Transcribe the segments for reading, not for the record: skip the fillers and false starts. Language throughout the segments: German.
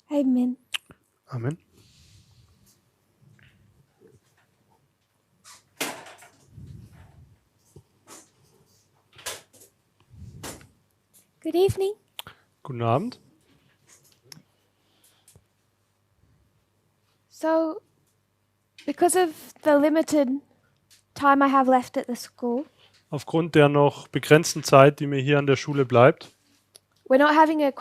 Amen. Amen. Good evening. Guten Abend. So, because of the limited time I have left at the school, Aufgrund der noch begrenzten Zeit, die mir hier an der Schule bleibt, we're not having a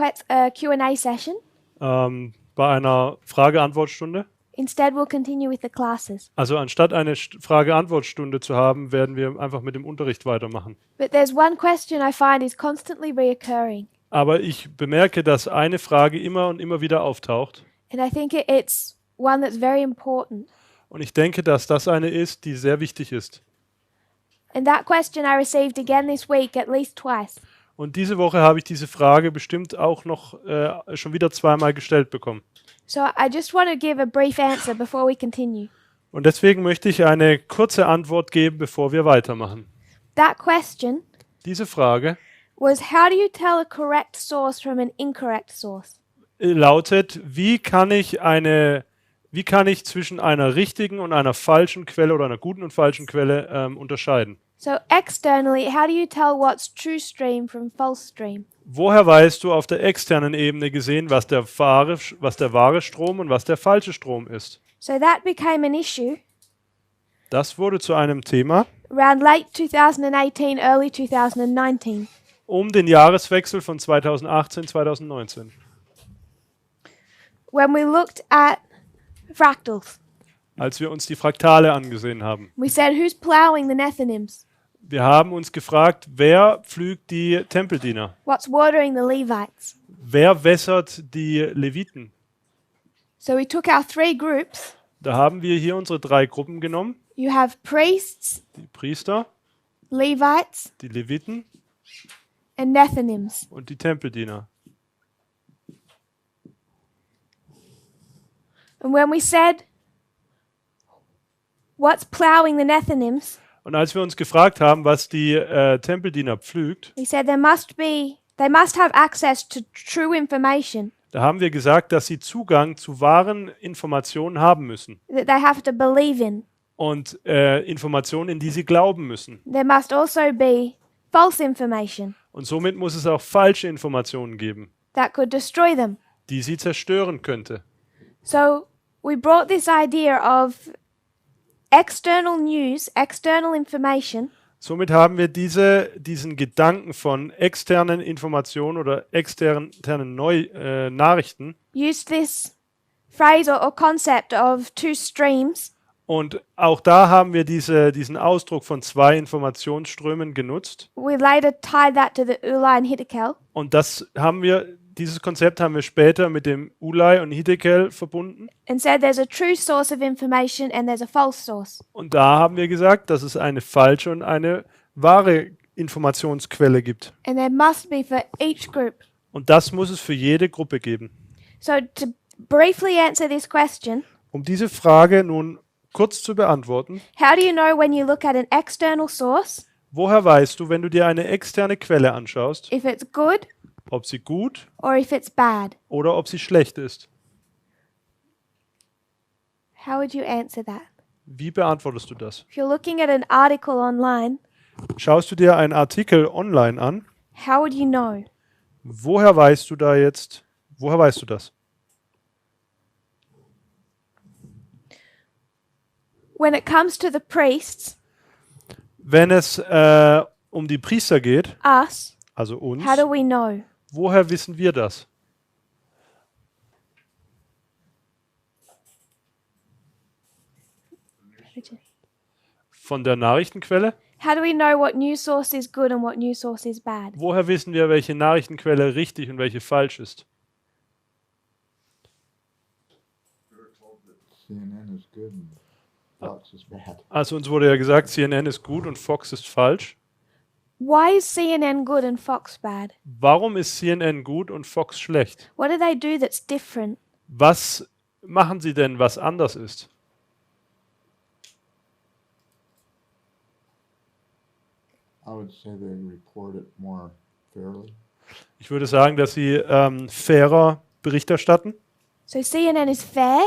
Q&A session. bei einer Frage-Antwort-Stunde. Instead, we'll continue with the classes. Also anstatt eine Frage-Antwort-Stunde zu haben, werden wir einfach mit dem Unterricht weitermachen. But there's one question I find is constantly reoccurring. Aber ich bemerke, dass eine Frage immer und immer wieder auftaucht. And I think it's one that's very important. Und ich denke, dass das eine ist, die sehr wichtig ist. And that question I received again this week at least twice. Und diese Woche habe ich diese Frage bestimmt auch noch schon wieder zweimal gestellt bekommen. So I just want to give a brief answer before we continue. Und deswegen möchte ich eine kurze Antwort geben, bevor wir weitermachen. That question Diese Frage was, how do you tell a correct source from an incorrect source? lautet, wie kann ich zwischen einer richtigen und einer falschen Quelle oder einer guten und falschen Quelle unterscheiden? So externally, how do you tell what's true stream from false stream? Woher weißt du auf der externen Ebene gesehen, was der wahre Strom und was der falsche Strom ist? So that became an issue Das wurde zu einem Thema around late 2018, early 2019. um den Jahreswechsel von 2018, 2019. When we looked at fractals, Als wir uns die Fraktale angesehen haben. we said, who's plowing the Nethinims? Wir haben uns gefragt, wer pflügt die Tempeldiener? What's watering the Levites? Wer wässert die Leviten? So we took our three groups. Da haben wir hier unsere drei Gruppen genommen. You have priests, Die Priester, Levites, die Leviten and Nethinims. und die Tempeldiener. And when we said, what's plowing the Nethinims? Und als wir uns gefragt haben, was die Tempeldiener pflügt, We said they must have access to true information, da haben wir gesagt, dass sie Zugang zu wahren Informationen haben müssen. that they have to believe in. Und Informationen, in die sie glauben müssen. There must also be false information Und somit muss es auch falsche Informationen geben, that could destroy them. die sie zerstören könnte. So we brought this idea of external news, external information, Somit haben wir diesen Gedanken von externen Informationen oder externen Nachrichten used this phrase or concept of two streams, und auch da haben wir diesen Ausdruck von zwei Informationsströmen genutzt we later tied that to the Uli and Hiddekel, und dieses Konzept haben wir später mit dem Ulai und Hiddekel verbunden and said there's a true source of information and there's a false source. und da haben wir gesagt, dass es eine falsche und eine wahre Informationsquelle gibt And there must be for each group. und das muss es für jede Gruppe geben. So to briefly answer this question, Um diese Frage nun kurz zu beantworten, how do you know when you look at an external source woher weißt du, wenn du dir eine externe Quelle anschaust, if it's good ob sie gut or if it's bad? oder ob sie schlecht ist? How would you answer that? Wie beantwortest du das? If you're looking at an article online, Schaust du dir einen Artikel online an, how would you know? woher weißt du das? When it comes to the priests, Wenn es um die Priester geht, us, also uns, how do we know? woher wissen wir das? Von der Nachrichtenquelle? How do we know what news source is good and what news source is bad? Woher wissen wir, welche Nachrichtenquelle richtig und welche falsch ist? CNN is good and Fox is bad. Also uns wurde ja gesagt, CNN ist gut und Fox ist falsch. Why is CNN good and Fox bad? Warum ist CNN gut und Fox schlecht? What do they do that's different? Was machen sie denn, was anders ist? I would say they report it more fairly. Ich würde sagen, dass sie fairer Bericht erstatten. So CNN is fair.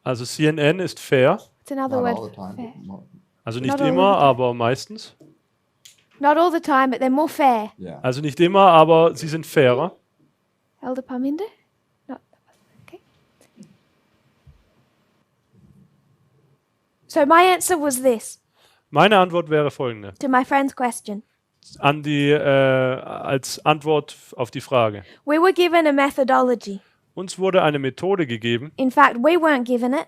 Also CNN ist fair. It's another Not all word the for time, fair. but Also Not nicht all immer, the time. aber meistens. Not all the time, but they're more fair. yeah. Also nicht immer, aber sie sind fairer. Elder Parminder? No. Okay. So my answer was this Meine Antwort wäre folgende. to my friend's question. Als Antwort auf die Frage. We were given a methodology. Uns wurde eine Methode gegeben. In fact, we weren't given it.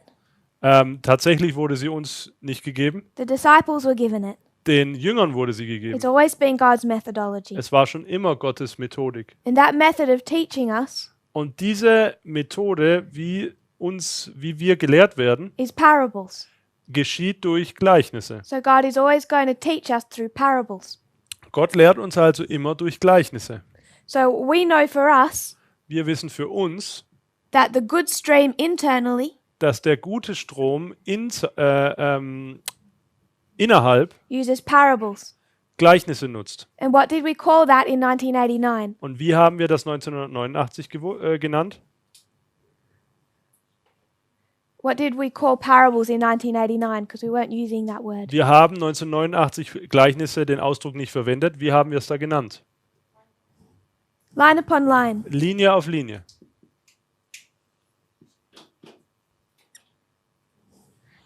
Tatsächlich wurde sie uns nicht gegeben. The disciples were given it. Den Jüngern wurde sie gegeben. It's always been God's methodology. Es war schon immer Gottes Methodik. And that method of teaching us Und diese Methode, wie wir gelehrt werden, is parables. geschieht durch Gleichnisse. So God is always going to teach us through parables. Gott lehrt uns also immer durch Gleichnisse. So we know for us Wir wissen für uns, that the good stream internally dass der gute Strom innerhalb uses parables. Gleichnisse nutzt. And what did we call that in 1989? Und wie haben wir das 1989 genannt? What did we call parables in 1989? Because we weren't using that word. Wir haben 1989 Gleichnisse den Ausdruck nicht verwendet. Wie haben wir es da genannt? Line upon line. Linie auf Linie.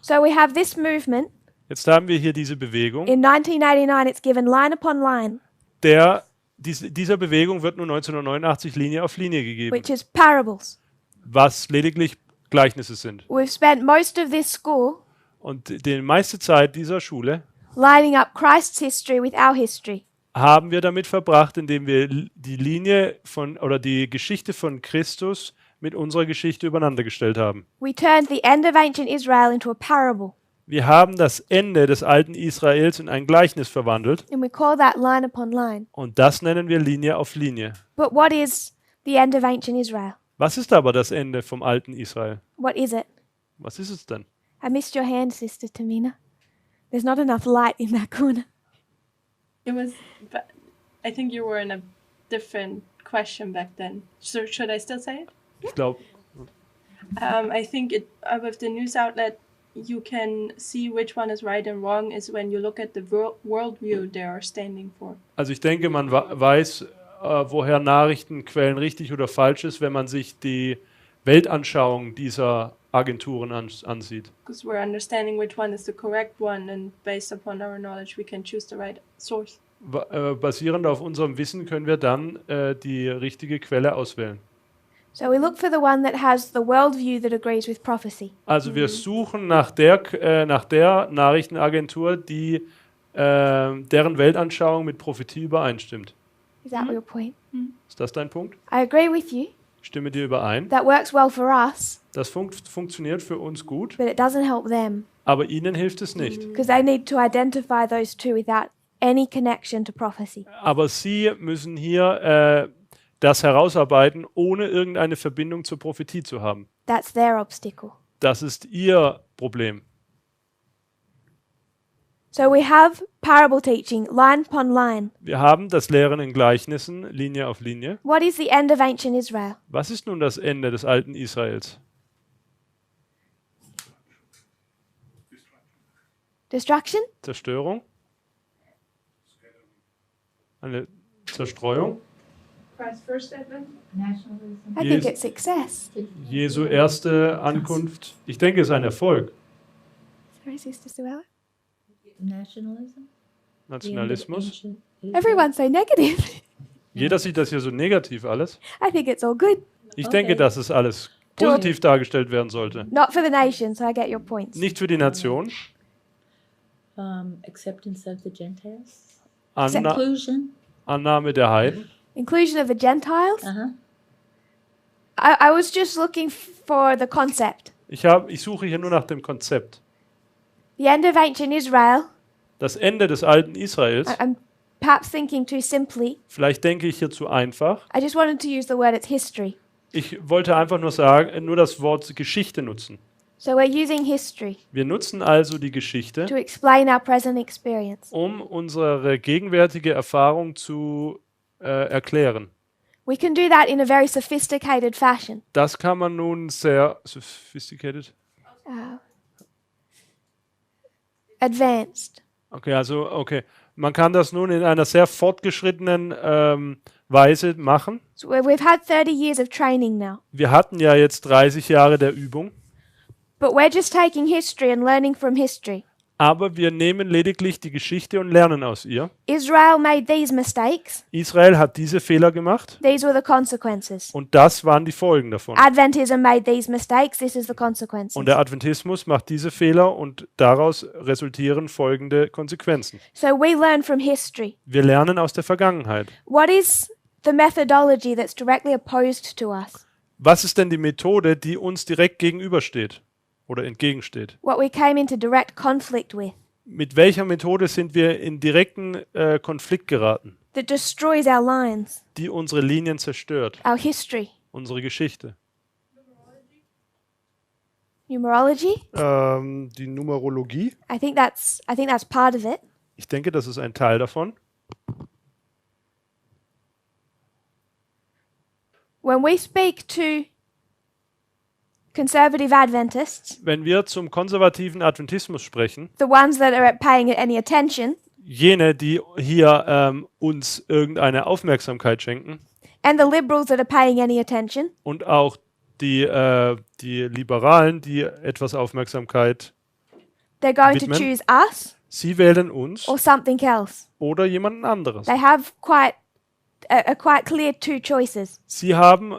So we have this movement. Jetzt haben wir hier diese Bewegung. In 1989, it's given line upon line, Dieser Bewegung wird nun 1989 Linie auf Linie gegeben, which is parables. was lediglich Gleichnisse sind. We've spent most of this school Und die meiste Zeit dieser Schule lining up Christ's history with our history. haben wir damit verbracht, indem wir die Linie oder die Geschichte von Christus mit unserer Geschichte übereinander gestellt haben. We turned the end of ancient Israel into a parable, Wir haben das Ende des alten Israels in ein Gleichnis verwandelt and we call that line upon line. und das nennen wir Linie auf Linie. But what is the end of ancient Israel? Was ist aber das Ende vom alten Israel? What is it? Was ist es denn? I missed your hand, Sister Tamina. There's not enough light in that corner. It was, but I think you were in a different question back then. So should I still say it? Ich glaube, I think with the news outlet, you can see which one is right and wrong is when you look at the worldview they are standing for. also ich denke, man weiß, woher Nachrichtenquellen richtig oder falsch ist, wenn man sich die Weltanschauung dieser Agenturen ansieht. Because we're understanding which one is the correct one, and based upon our knowledge, we can choose the right source. Basierend auf unserem Wissen können wir dann die richtige Quelle auswählen. So we look for the one that has the worldview that agrees with prophecy. Also wir suchen nach der Nachrichtenagentur, die deren Weltanschauung mit Prophetie übereinstimmt. Is that your point? Ist das dein Punkt? I agree with you. Ich stimme dir überein. That works well for us, Das funktioniert für uns gut, but it doesn't help them aber ihnen hilft es nicht. because they need to identify those two without any connection to prophecy. Aber sie müssen hier das herausarbeiten, ohne irgendeine Verbindung zur Prophetie zu haben. That's their obstacle. Das ist ihr Problem. So we have parable teaching, line upon line. Wir haben das Lehren in Gleichnissen, Linie auf Linie. What is the end of ancient Israel? Was ist nun das Ende des alten Israels? Destruction? Zerstörung? Eine Zerstreuung? Christ's first advent? I think it's success. Jesu erste Ankunft? Ich denke, es ist ein Erfolg. Sorry, Sister Suella. Nationalism? Nationalismus? Everyone's so negative. Jeder sieht das hier so negativ alles. I think it's all good. Ich Okay. denke, dass es alles positiv dargestellt werden sollte. Not for the nation, so I get your points. Nicht für die Nation. Acceptance of the Gentiles? Anna Inclusion? Annahme der Heiden. Inclusion of the Gentiles? Uh-huh. I was just looking for the concept. Ich suche hier nur nach dem Konzept. The end of ancient Israel. Das Ende des alten Israels. I'm perhaps thinking too simply. Vielleicht denke ich hier zu einfach. I just wanted to use the word it's history. Ich wollte einfach nur das Wort Geschichte nutzen. So we're using history Wir nutzen also die Geschichte, to explain our present experience. um unsere gegenwärtige Erfahrung zu erklären. We can do that in a very sophisticated fashion. Das kann man nun sehr sophisticated. Advanced. Okay. Man kann das nun in einer sehr fortgeschrittenen Weise machen. So we've had 30 years of training now. Wir hatten ja jetzt 30 Jahre der Übung, But we're just taking history and learning from history. aber wir nehmen lediglich die Geschichte und lernen aus ihr. Israel made these mistakes. Israel hat diese Fehler gemacht These were the consequences. und das waren die Folgen davon. Adventism made these mistakes. This is the consequences. Und der Adventismus macht diese Fehler und daraus resultieren folgende Konsequenzen. So we learn from history. Wir lernen aus der Vergangenheit. What is the methodology that's directly opposed to us? Was ist denn die Methode, die uns direkt gegenübersteht oder entgegensteht? What we came into direct conflict with Mit welcher Methode sind wir in direkten Konflikt geraten, that destroys our lines, die unsere Linien zerstört, our history? unsere Geschichte? Numerology? Die Numerologie. I think that's part of it. Ich denke, das ist ein Teil davon. When we speak to conservative Adventists, Wenn wir zum konservativen Adventismus sprechen, the ones that are paying it any attention, jene, die hier uns irgendeine Aufmerksamkeit schenken and the liberals that are paying any attention, und auch die Liberalen, die etwas Aufmerksamkeit, they're going to Widmen. choose us sie wählen uns or something else. oder jemanden anderes. They have quite clear two choices. Sie haben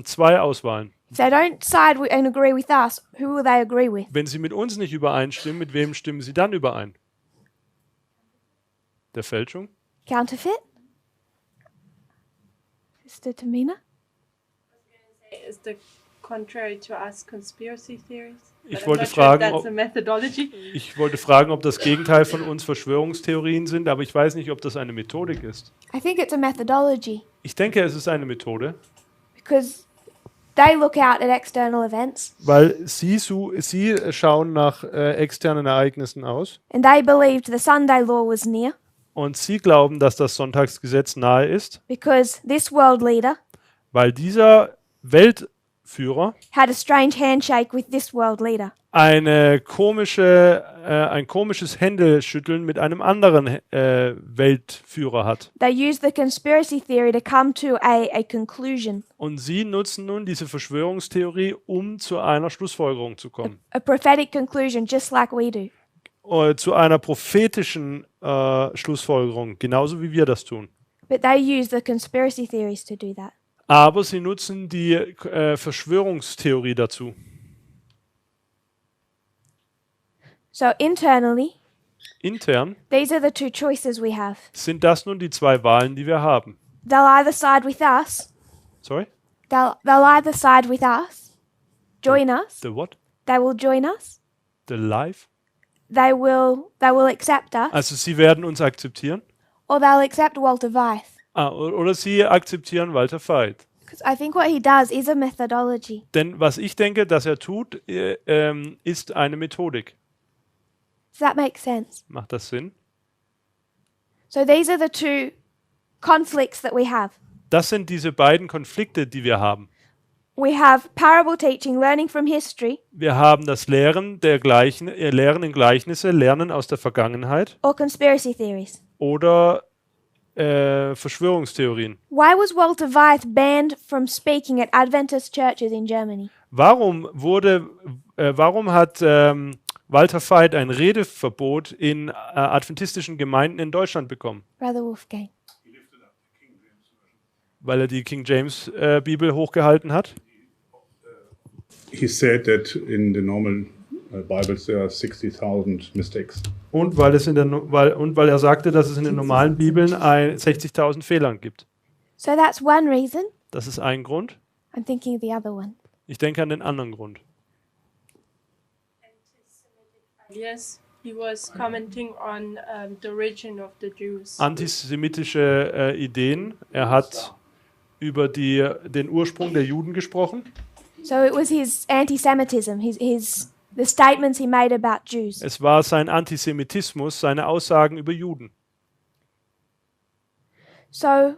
zwei Auswahlen. If they don't side and agree with us, who will they agree with? Wenn sie mit uns nicht übereinstimmen, mit wem stimmen sie dann überein? Der Fälschung? Counterfeit? Sister Tamina? Is the contrary to us conspiracy theories? Ich But I'm wollte not sure if fragen, that's ob- a methodology. Ich wollte fragen, ob das Gegenteil von uns Verschwörungstheorien sind, aber ich weiß nicht, ob das eine Methodik ist. I think it's a methodology Ich denke, es ist eine Methode, because they look out at external events weil sie schauen nach externen Ereignissen aus and they believed the Sunday law was near und sie glauben, dass das Sonntagsgesetz nahe ist, because this world leader weil dieser Weltführer had a strange handshake with this world leader. ein komisches Händeschütteln mit einem anderen Weltführer hat. They used the conspiracy theory to come to a conclusion, Und sie nutzen nun diese Verschwörungstheorie, um zu einer Schlussfolgerung zu kommen. a prophetic conclusion, just like we do. Zu einer prophetischen Schlussfolgerung, genauso wie wir das tun. But they use the conspiracy theories to do that. Aber sie nutzen die Verschwörungstheorie dazu. So internally, Intern these are the two choices we have. sind das nun die zwei Wahlen, die wir haben. They'll either side with us, Sorry? they'll either side with us, join us, The what? they will join us, The life? they will accept us, Also sie werden uns akzeptieren. or they'll accept Walter Weiss. Oder sie akzeptieren Walter Veit. Because I think what he does is a methodology. Denn was ich denke, dass er tut, ist eine Methodik. Does that make sense? Macht das Sinn? So these are the two conflicts that we have. Das sind diese beiden Konflikte, die wir haben. We have parable teaching, learning from history, Wir haben das Lehren Lehren in Gleichnisse, Lernen aus der Vergangenheit or conspiracy theories. oder Verschwörungstheorien. Why was Walter Weiss banned from speaking at Adventist churches in Germany? Warum hat Walter Veit ein Redeverbot in adventistischen Gemeinden in Deutschland bekommen? Brother Wolfgang. Weil er die King James Bibel hochgehalten hat? He said that in the normal Bibles there are 60,000 mistakes. Und weil er sagte, dass es in den normalen Bibeln 60.000 Fehlern gibt. So that's one reason. Das ist ein Grund. I'm thinking of the other one. Ich denke an den anderen Grund. Yes, he was commenting on the origin of the Jews. Antisemitische Ideen. Er hat über den Ursprung der Juden gesprochen. So it was his anti-Semitism, the statements he made about Jews. Es war sein Antisemitismus, seine Aussagen über Juden. So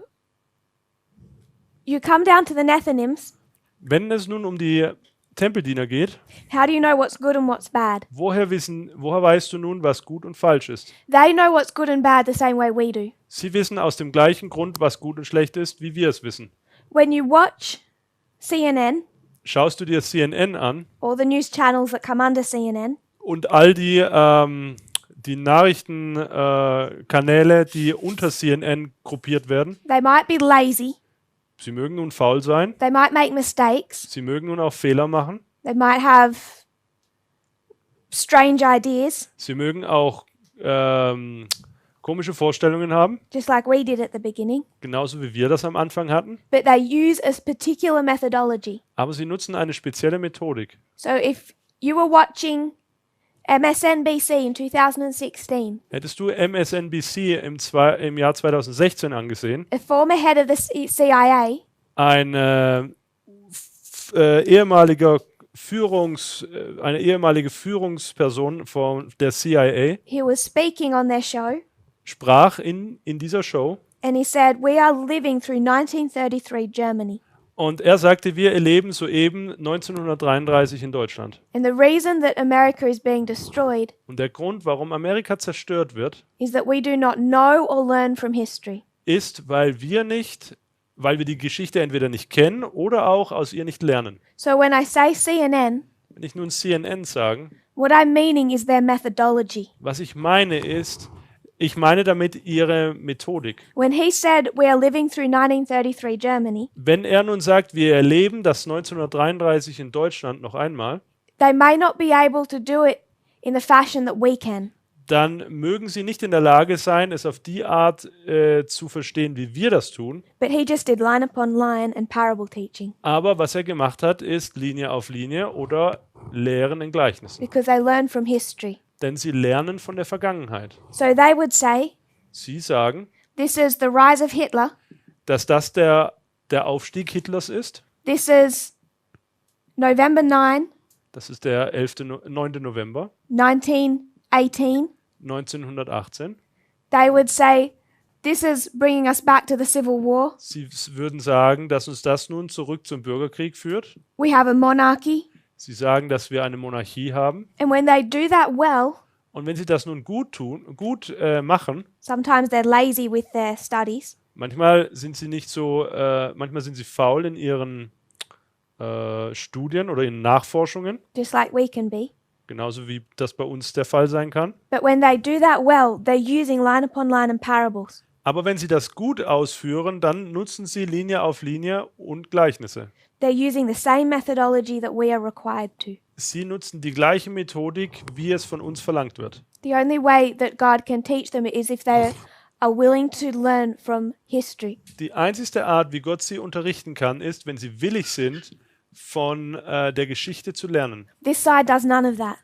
you come down to the Nethinims, Wenn es nun um die Tempeldiener geht, how do you know what's good and what's bad? woher weißt du nun, was gut und falsch ist? They know what's good and bad the same way we do. Sie wissen aus dem gleichen Grund, was gut und schlecht ist, wie wir es wissen. When you watch CNN, Schaust du dir CNN an or the news channels that come under CNN, und all die Nachrichtenkanäle, die unter CNN gruppiert werden, they might be lazy, sie mögen nun faul sein, they might make mistakes, sie mögen nun auch Fehler machen, they might have strange ideas, sie mögen auch komische Vorstellungen haben, just like we did at the beginning, genauso wie wir das am Anfang hatten, but they use a particular methodology. aber sie nutzen eine spezielle Methodik. So if you were watching MSNBC in 2016, Hättest du MSNBC im Jahr 2016 angesehen, a former head of the CIA ein ehemalige Führungsperson von der CIA he was speaking on their show, sprach in dieser Show and he said, "We are living through 1933 Germany. und er sagte, wir erleben soeben 1933 in Deutschland. And the reason that America is being destroyed Und der Grund, warum Amerika zerstört wird, is that we do not know or learn from history. ist, weil wir die Geschichte entweder nicht kennen oder auch aus ihr nicht lernen. So when I say CNN, Wenn ich nun CNN sagen, what I'm meaning is their methodology. was ich meine ist, ich meine damit ihre Methodik. When he said we are living through 1933 Germany, Wenn er nun sagt, wir erleben das 1933 in Deutschland noch einmal, they may not be able to do it in the fashion that we can. dann mögen sie nicht in der Lage sein, es auf die Art zu verstehen, wie wir das tun. But he just did line upon line and parable teaching Aber was er gemacht hat, ist Linie auf Linie oder Lehren in Gleichnissen. because they learn from history. Denn sie lernen von der Vergangenheit. So they would say, Sie sagen, this is the rise of Hitler, dass das der Aufstieg Hitlers ist. this is November 9, Das ist der 9. November 1918. 1918. They would say, this is bringing us back to the Civil War. Sie würden sagen, dass uns das nun zurück zum Bürgerkrieg führt. We have a monarchy. Sie sagen, dass wir eine Monarchie haben. And when they do that well, Und wenn sie das nun gut machen, sometimes they're lazy with their studies. manchmal sind sie faul in ihren Studien oder in Nachforschungen, Just like we can be. genauso wie das bei uns der Fall sein kann. But when they do that well, they're using line upon line and parables. Aber wenn sie das gut ausführen, dann nutzen sie Linie auf Linie und Gleichnisse. They're using the same methodology that we are required to. Sie nutzen die gleiche Methodik, wie es von uns verlangt wird. The only way that God can teach them is if they are willing to learn from history. Die einzige Art, wie Gott sie unterrichten kann, ist, wenn sie willig sind, von der Geschichte zu lernen. This side does none of that.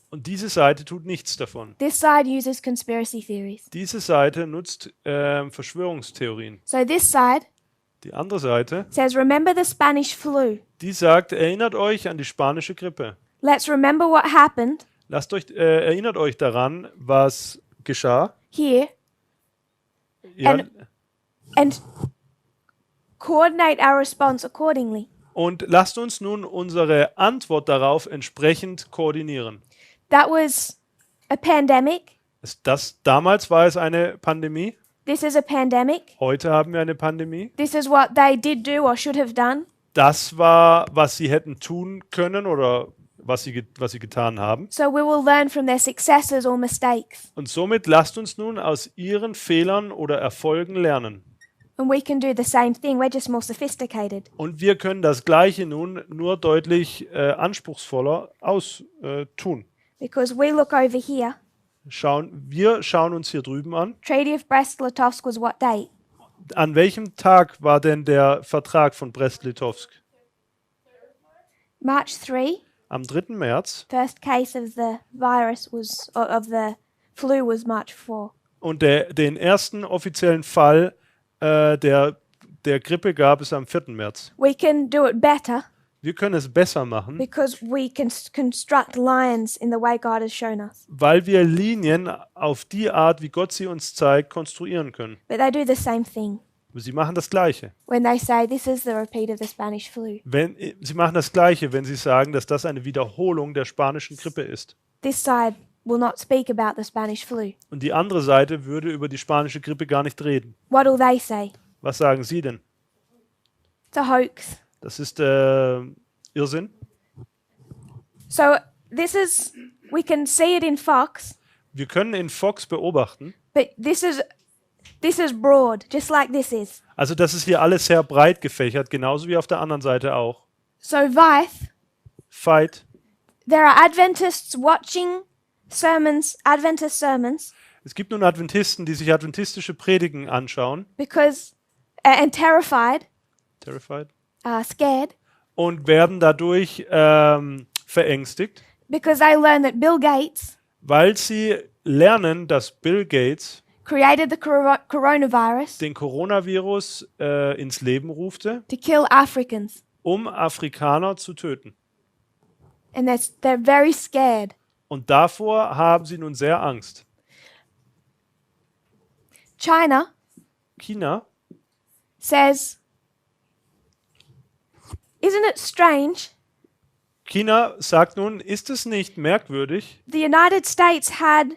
Und diese Seite tut nichts davon. This side uses conspiracy theories. Diese Seite nutzt Verschwörungstheorien. So this side Die andere Seite, says, remember the Spanish flu. die sagt, erinnert euch an die spanische Grippe. Let's remember what happened Erinnert euch daran, was geschah. here Ja, and coordinate our response accordingly. und lasst uns nun unsere Antwort darauf entsprechend koordinieren. That was a pandemic. Damals war es eine Pandemie. This is a pandemic. Heute haben wir eine Pandemie. This is what they did do or should have done. Das war, was sie hätten tun können oder was sie getan haben. So we will learn from their successes or mistakes. Und somit lasst uns nun aus ihren Fehlern oder Erfolgen lernen. And we can do the same thing. We're just more sophisticated. Und wir können das Gleiche nun nur deutlich anspruchsvoller tun. Because we look over here. Wir schauen uns hier drüben an. Treaty of Brest-Litovsk was what date? An welchem Tag war denn der Vertrag von Brest-Litovsk? March 3. Am 3. März. First case of the virus was, of the flu was March 4. Und den ersten offiziellen Fall der Grippe gab es am 4. März. We can do it better Wir können es besser machen, because we can construct lines in the way God has shown us. weil wir Linien auf die Art, wie Gott sie uns zeigt, konstruieren können. But they do the same thing. Sie machen das Gleiche. when they say this is the repeat of the Spanish flu. Sie machen das Gleiche, wenn sie sagen, dass das eine Wiederholung der spanischen Grippe ist. This side will not speak about the Spanish flu. Und die andere Seite würde über die spanische Grippe gar nicht reden. What will they say? Was sagen Sie denn? It's a hoax. Das ist Irrsinn. So we can see it in Fox, Wir können in Fox beobachten, but this is broad, just like this is. also das ist hier alles sehr breit gefächert, genauso wie auf der anderen Seite auch. So Vyth, Fight. there are Adventists watching Adventist sermons, Es gibt nun Adventisten, die sich adventistische Predigen anschauen, because and terrified, scared, und werden dadurch verängstigt, because they learn that Bill Gates weil sie lernen, dass Bill Gates created the coronavirus den Coronavirus ins Leben rufte, to kill Africans, um Afrikaner zu töten. and they're very scared. Und davor haben sie nun sehr Angst. China China says, isn't it strange? China sagt nun, ist es nicht merkwürdig, The United States had,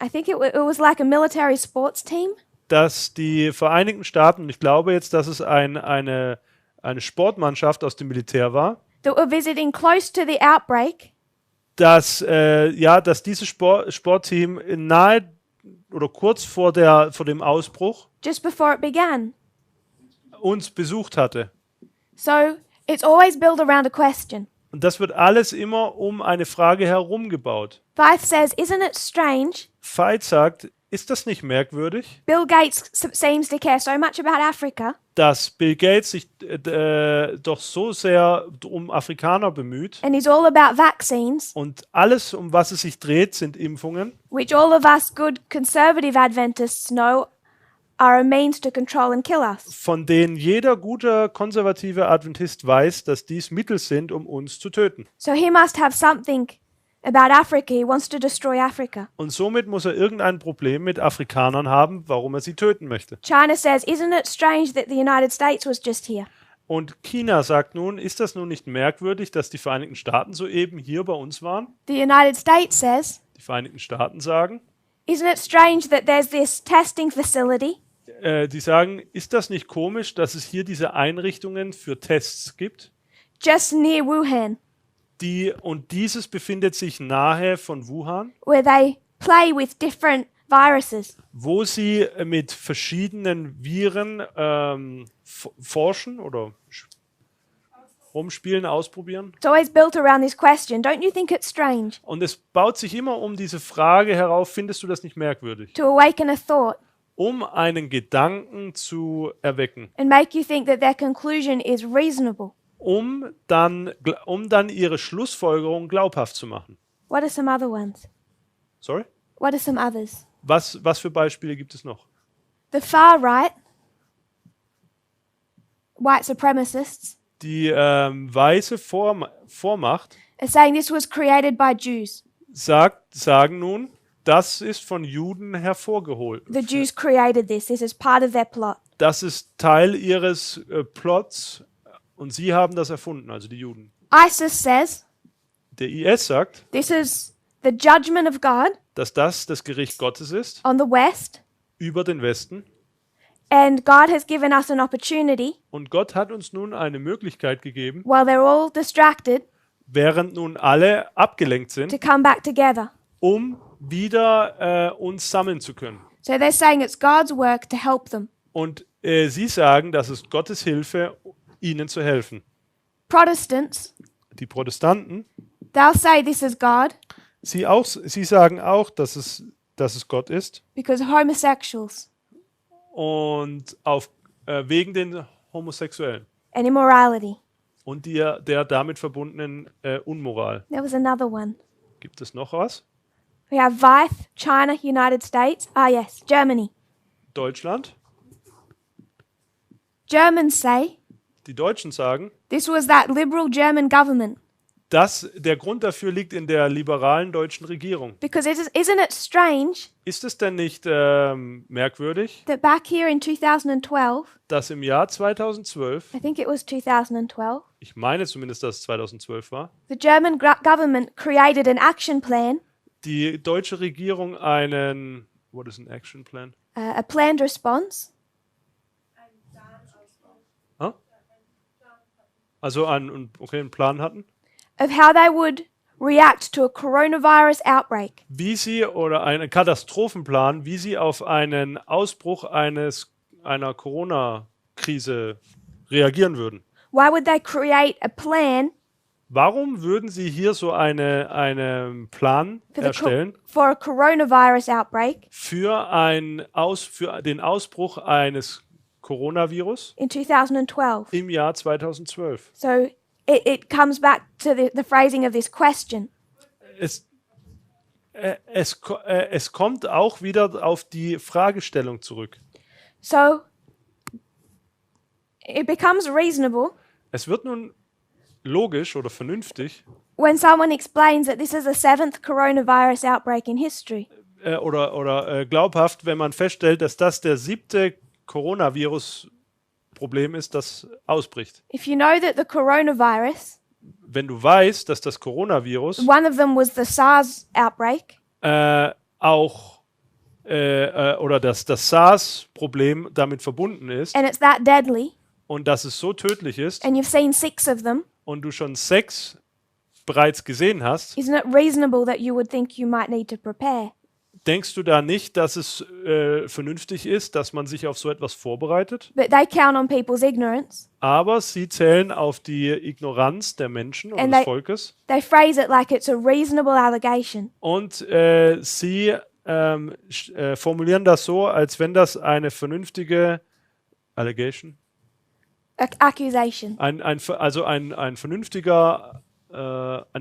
I think it was like a military sports team, dass die Vereinigten Staaten, und ich glaube jetzt, dass es eine Sportmannschaft aus dem Militär war, that were visiting close to the outbreak, dass dieses Sportteam nahe oder kurz vor dem Ausbruch just before it began. uns besucht hatte. So it's always built around a question. Und das wird alles immer um eine Frage herumgebaut. Vyth says, isn't it strange? Veit sagt, ist das nicht merkwürdig, Bill Gates seems to care so much about Africa, dass Bill Gates sich doch so sehr um Afrikaner bemüht and he's all about vaccines, und alles, um was es sich dreht, sind Impfungen, which all of us good conservative Adventists know are a means to control and kill us. von denen jeder gute konservative Adventist weiß, dass dies Mittel sind, um uns zu töten. So he must have something about Africa. He wants to destroy Africa. Und somit muss er irgendein Problem mit Afrikanern haben, warum er sie töten möchte. China says, isn't it strange that the United States was just here? Und China sagt nun, ist das nun nicht merkwürdig, dass die Vereinigten Staaten soeben hier bei uns waren? The United States says, Die Vereinigten Staaten sagen, isn't it strange that there's this testing facility die sagen, ist das nicht komisch, dass es hier diese Einrichtungen für Tests gibt? just near Wuhan, Und dieses befindet sich nahe von Wuhan, where they play with different viruses? wo sie mit verschiedenen Viren forschen oder rumspielen, ausprobieren. It's always built around this question. Don't you think it's strange? Und es baut sich immer um diese Frage herauf, findest du das nicht merkwürdig? To awaken a thought Um einen Gedanken zu erwecken, and make you think that their conclusion is reasonable. um dann ihre Schlussfolgerung glaubhaft zu machen. What are some other ones? Sorry? What are some others? Was für Beispiele gibt es noch? The far right, white supremacists, Die weiße Vormacht are saying this was created by Jews. sagen nun, das ist von Juden hervorgeholt. The Jews created this. This is part of their plot. Das ist Teil ihres Plots und sie haben das erfunden, also die Juden. ISIS says Der IS sagt, this is the judgment of God dass das Gericht Gottes ist on the West, über den Westen. and God has given us an opportunity, Und Gott hat uns nun eine Möglichkeit gegeben, while they're all distracted, während nun alle abgelenkt to sind, come back together. um wieder uns sammeln zu können. So they're saying it's God's work to help them. Und sie sagen, dass es Gottes Hilfe, ihnen zu helfen. Protestants, Die Protestanten, they'll say this is God sie sagen auch, dass es Gott ist because homosexuals und wegen den Homosexuellen and immorality. und der damit verbundenen Unmoral. There was another one. Gibt es noch was? We have Vyth, China, United States. Ah, yes, Germany. Deutschland. Germans say Die Deutschen sagen, this was that liberal German government Der Grund dafür liegt in der liberalen deutschen Regierung. Because isn't it strange Ist es denn nicht merkwürdig, that back here in 2012, dass im Jahr 2012, I think it was 2012, ich meine zumindest, dass es 2012 war, the German government created an action plan, die deutsche Regierung einen, what is an action plan? a planned response, Huh? Also einen Plan hatten, of how they would react to a coronavirus outbreak. wie sie oder einen Katastrophenplan, wie sie auf einen Ausbruch einer Corona-Krise reagieren würden. Why would they create a plan Warum würden sie hier so einen Plan erstellen for a coronavirus outbreak für den Ausbruch eines Coronavirus in 2012? im Jahr 2012? So it comes back to the phrasing of this question. Es kommt auch wieder auf die Fragestellung zurück. So it becomes reasonable Es wird nun logisch oder vernünftig when someone explains that this is the 7th coronavirus outbreak in history. oder glaubhaft, wenn man feststellt, dass das der 7. Coronavirus-Problem ist, das ausbricht. If you know that the coronavirus, Wenn du weißt, dass das Coronavirus one of them was the SARS outbreak, oder dass das SARS-Problem damit verbunden ist and it's that deadly, und dass es so tödlich ist and you've seen 6 of them, und du schon 6 bereits gesehen hast, isn't it reasonable that you would think you might need to prepare? denkst du da nicht, dass es vernünftig ist, dass man sich auf so etwas vorbereitet? But they count on people's ignorance. Aber sie zählen auf die Ignoranz der Menschen oder And des Volkes They phrase it like it's a reasonable allegation. und sie formulieren das so, als wenn das eine vernünftige Allegation, Accusation. eine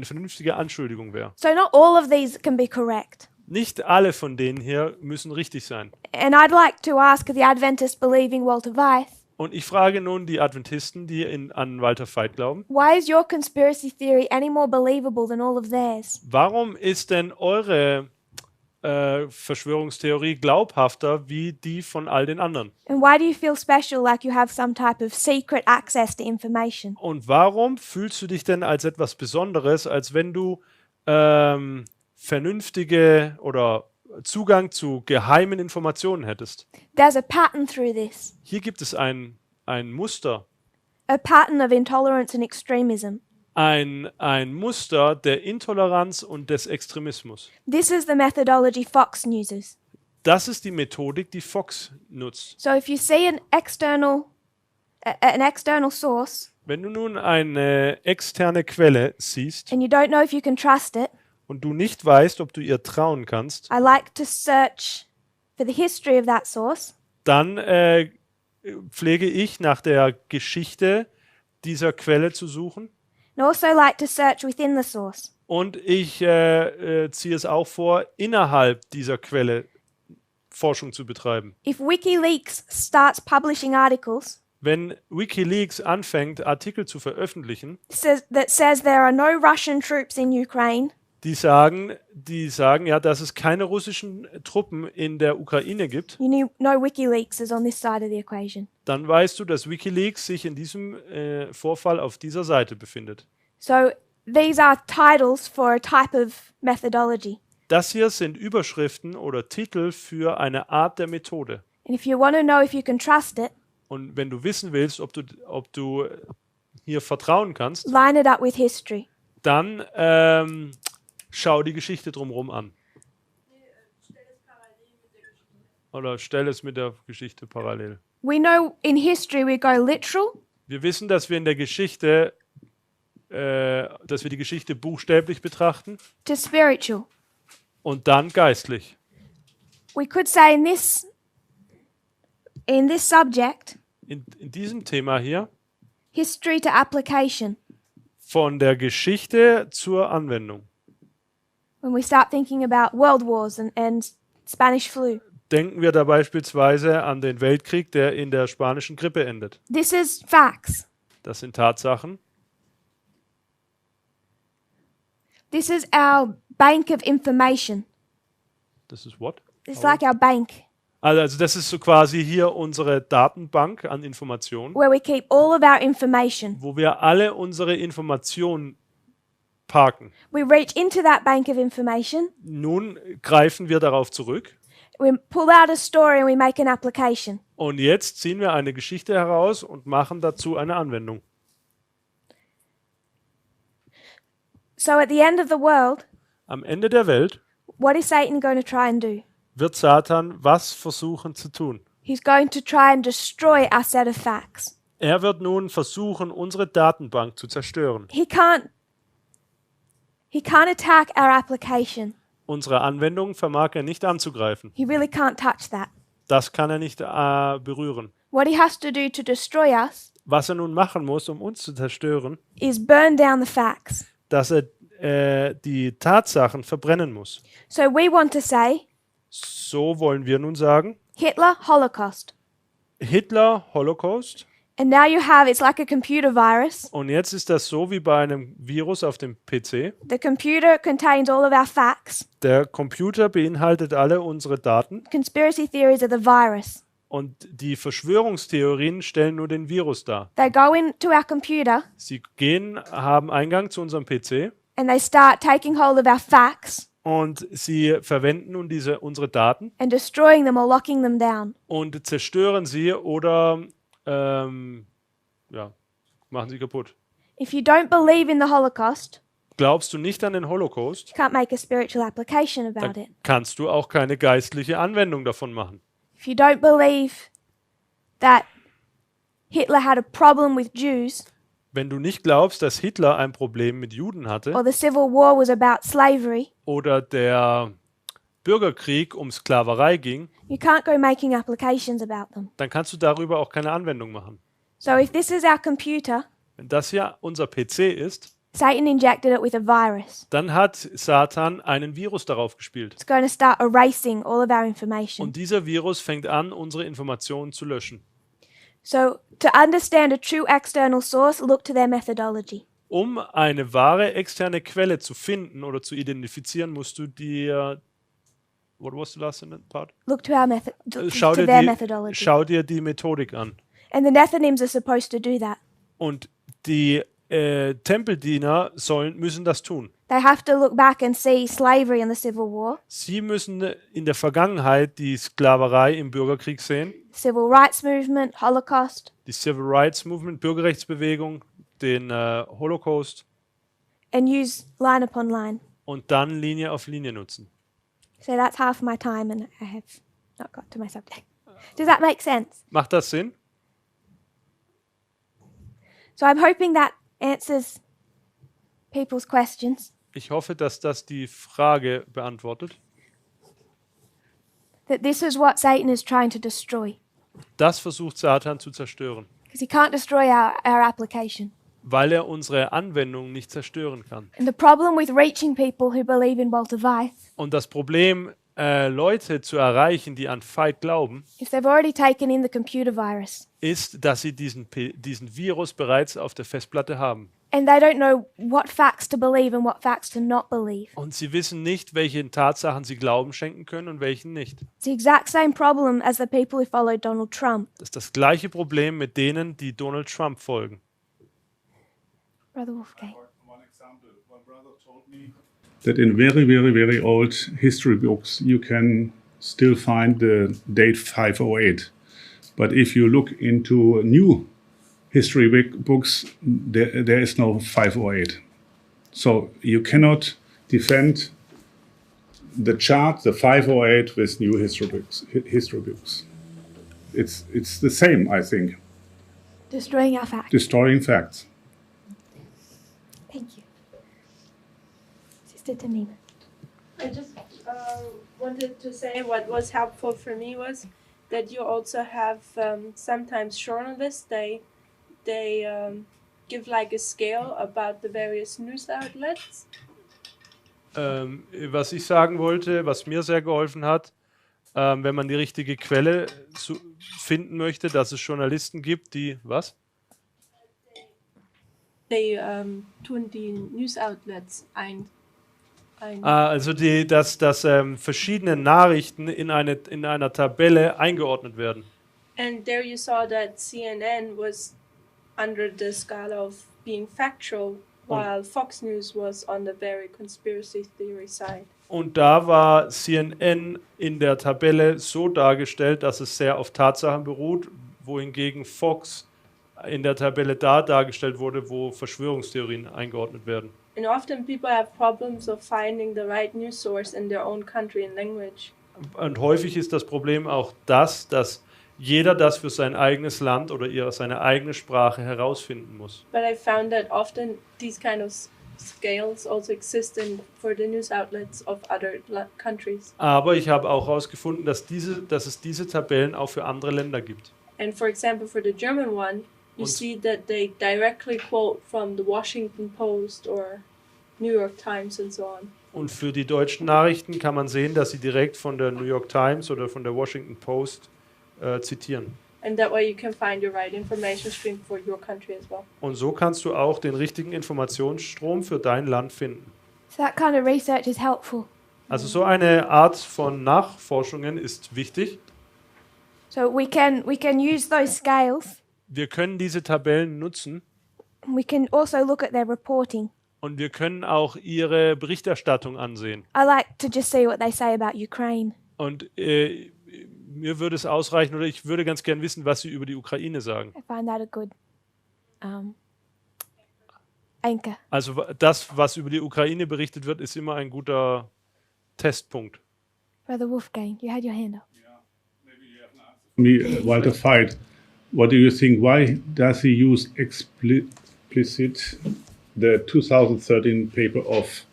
vernünftige Anschuldigung wäre. So not all of these can be correct. Nicht alle von denen hier müssen richtig sein. And I'd like to ask the Adventist believing Walter Weiss, Und ich frage nun die Adventisten, die an Walter Veit glauben, why is your conspiracy theory any more believable than all of theirs? warum ist denn eure Verschwörungstheorie glaubhafter wie die von all den anderen? And why do you feel special, like you have some type of secret access to information? Und warum fühlst du dich denn als etwas Besonderes, als wenn du vernünftige oder Zugang zu geheimen Informationen hättest? There's a pattern through this, Hier gibt es ein Muster, a pattern of intolerance and extremism. ein Muster der Intoleranz und des Extremismus. This is the methodology Fox uses. Das ist die Methodik, die Fox nutzt. So if you see an external source Wenn du nun eine externe Quelle siehst and you don't know if you can trust it, und du nicht weißt, ob du ihr trauen kannst, I like to search for the history of that source, dann pflege ich nach der Geschichte dieser Quelle zu suchen. and also like to search within the source. Und ich ziehe es auch vor, innerhalb dieser Quelle Forschung zu betreiben. If WikiLeaks starts publishing articles Wenn WikiLeaks anfängt, Artikel zu veröffentlichen, that says there are no Russian troops in Ukraine, die sagen, ja, dass es keine russischen Truppen in der Ukraine gibt, you know WikiLeaks is on this side of the equation. dann weißt du, dass WikiLeaks sich in diesem Vorfall auf dieser Seite befindet. So these are titles for a type of methodology. Das hier sind Überschriften oder Titel für eine Art der Methode. And if you want to know if you can trust it, Und wenn du wissen willst, ob du hier vertrauen kannst, line it up with history. dann schau die Geschichte drumherum an. Oder stell es mit der Geschichte parallel. We know in history we go literal, Wir wissen, dass wir in der Geschichte, dass wir die Geschichte buchstäblich betrachten to spiritual. und dann geistlich. We could say in this subject, In diesem Thema hier, history to application. von der Geschichte zur Anwendung. When we start thinking about world wars and Spanish flu. Denken wir da beispielsweise an den Weltkrieg, der in der spanischen Grippe endet. This is facts. Das sind Tatsachen. This is our bank of information. Das ist what? It's like our bank Also das ist so quasi hier unsere Datenbank an Informationen, where we keep all of our information. wo wir alle unsere Informationen parken. We reach into that bank of information, Nun greifen wir darauf zurück we pull out a story and we make an application. und jetzt ziehen wir eine Geschichte heraus und machen dazu eine Anwendung. So at the end of the world, Am Ende der Welt what is Satan going to try and do? wird Satan was versuchen zu tun? He's going to try and destroy our set of facts. Er wird nun versuchen, unsere Datenbank zu zerstören. He can't attack our application. Unsere Anwendung vermag er nicht anzugreifen. He really can't touch that. Das kann er nicht berühren. What he has to do to destroy us Was er nun machen muss, um uns zu zerstören, is burn down the facts. dass er die Tatsachen verbrennen muss. So we want to say So wollen wir nun sagen, Hitler, Holocaust. Hitler, Holocaust. And now you have, it's like a computer virus. Und jetzt ist das so wie bei einem Virus auf dem PC. The computer contains all of our facts. Der Computer beinhaltet alle unsere Daten Conspiracy theories are the virus. und die Verschwörungstheorien stellen nur den Virus dar. They go into our computer Sie haben Eingang zu unserem PC and they start taking hold of our facts und sie verwenden nun unsere Daten and destroying them or locking them down. und zerstören sie oder machen sie kaputt. If you don't believe in the Holocaust, Glaubst du nicht an den Holocaust, you can't make a spiritual application about dann it. kannst du auch keine geistliche Anwendung davon machen. If you don't believe that Hitler had a problem with Jews Wenn du nicht glaubst, dass Hitler ein Problem mit Juden hatte or the Civil War was about slavery, oder der Bürgerkrieg um Sklaverei ging, you can't go making applications about them. dann kannst du darüber auch keine Anwendung machen. So if this is our computer, Wenn das hier unser PC ist, Satan injected it with a virus. dann hat Satan einen Virus darauf gespielt. It's going to start erasing all of our information. Und dieser Virus fängt an, unsere Informationen zu löschen. So to understand a true external source, look to their methodology. Um eine wahre externe Quelle zu finden oder zu identifizieren, musst du dir... What was the last part? Look to our method, Schau to their dir, methodology. schau dir die Methodik an. And the Nethinims are supposed to do that. Und die Tempeldiener müssen das tun. They have to look back and see slavery in the Civil War, Sie müssen in der Vergangenheit die Sklaverei im Bürgerkrieg sehen, Civil Rights Movement, Holocaust, die Civil Rights Movement, Bürgerrechtsbewegung, den Holocaust and use line upon line. und dann Linie auf Linie nutzen. So that's half my time and I have not got to my subject. Does that make sense? Macht das Sinn? So I'm hoping that answers people's questions. Ich hoffe, dass das die Frage beantwortet. That this is what Satan is trying to destroy. Das versucht Satan zu zerstören, Because he can't destroy our application. weil er unsere Anwendung nicht zerstören kann. And the problem with reaching people who believe in Walter Weiss Und das Problem, Leute zu erreichen, die an Veit glauben, is they've already taken in the computer virus. ist, dass sie diesen Virus bereits auf der Festplatte haben. And they don't know what facts to believe and what facts to not believe. Und sie wissen nicht, welchen Tatsachen sie Glauben schenken können und welchen nicht. It's the exact same problem as the people who followed Donald Trump. Das ist das gleiche Problem mit denen, die Donald Trump folgen. Brother Wolfgang. One example, one brother told me that in very, very, very old history books you can still find the date 508. But if you look into new history books, there is no 508. So you cannot defend the chart, the 508, with new history books. It's the same, I think, Destroying our facts. destroying facts. Thank you. Sister Tamima. I just wanted to say what was helpful for me was that you also have sometimes journalists, they give like a scale about the various news outlets. Was ich sagen wollte, was mir sehr geholfen hat, wenn man die richtige Quelle finden möchte, dass es Journalisten gibt, die, was? They tun die News Outlets ein. Also dass verschiedene Nachrichten in einer Tabelle eingeordnet werden. And there you saw that CNN was under the scale of being factual, while Fox News was on the very conspiracy theory side. Und da war CNN in der Tabelle so dargestellt, dass es sehr auf Tatsachen beruht, wohingegen Fox in der Tabelle dargestellt wurde, wo Verschwörungstheorien eingeordnet werden. And often people have problems of finding the right news source in their own country and language. Und häufig ist das Problem auch das, dass jeder das für sein eigenes Land oder seine eigene Sprache herausfinden muss. But I found that often these kind of scales also exist for the news outlets of other countries. Aber ich habe auch herausgefunden, dass es diese Tabellen auch für andere Länder gibt. And for example, for the German one, you see that they directly quote from the Washington Post or New York Times and so on. Und für die deutschen Nachrichten kann man sehen, dass sie direkt von der New York Times oder von der Washington Post zitieren. And that way you can find your right information stream for your country as well. Und so kannst du auch den richtigen Informationsstrom für dein Land finden. So that kind of research is helpful. Also so eine Art von Nachforschungen ist wichtig. So we can use those scales. Wir können diese Tabellen nutzen We can also look at their reporting. und wir können auch ihre Berichterstattung ansehen. I like to just see what they say about Ukraine. Und mir würde es ausreichen, oder ich würde ganz gern wissen, was sie über die Ukraine sagen. I find that a good anchor. Also das, was über die Ukraine berichtet wird, ist immer ein guter Testpunkt. Brother Wolfgang, you had your hand up. Me, Walter Veit, what do you think? Why does he use explicit the 2013 paper of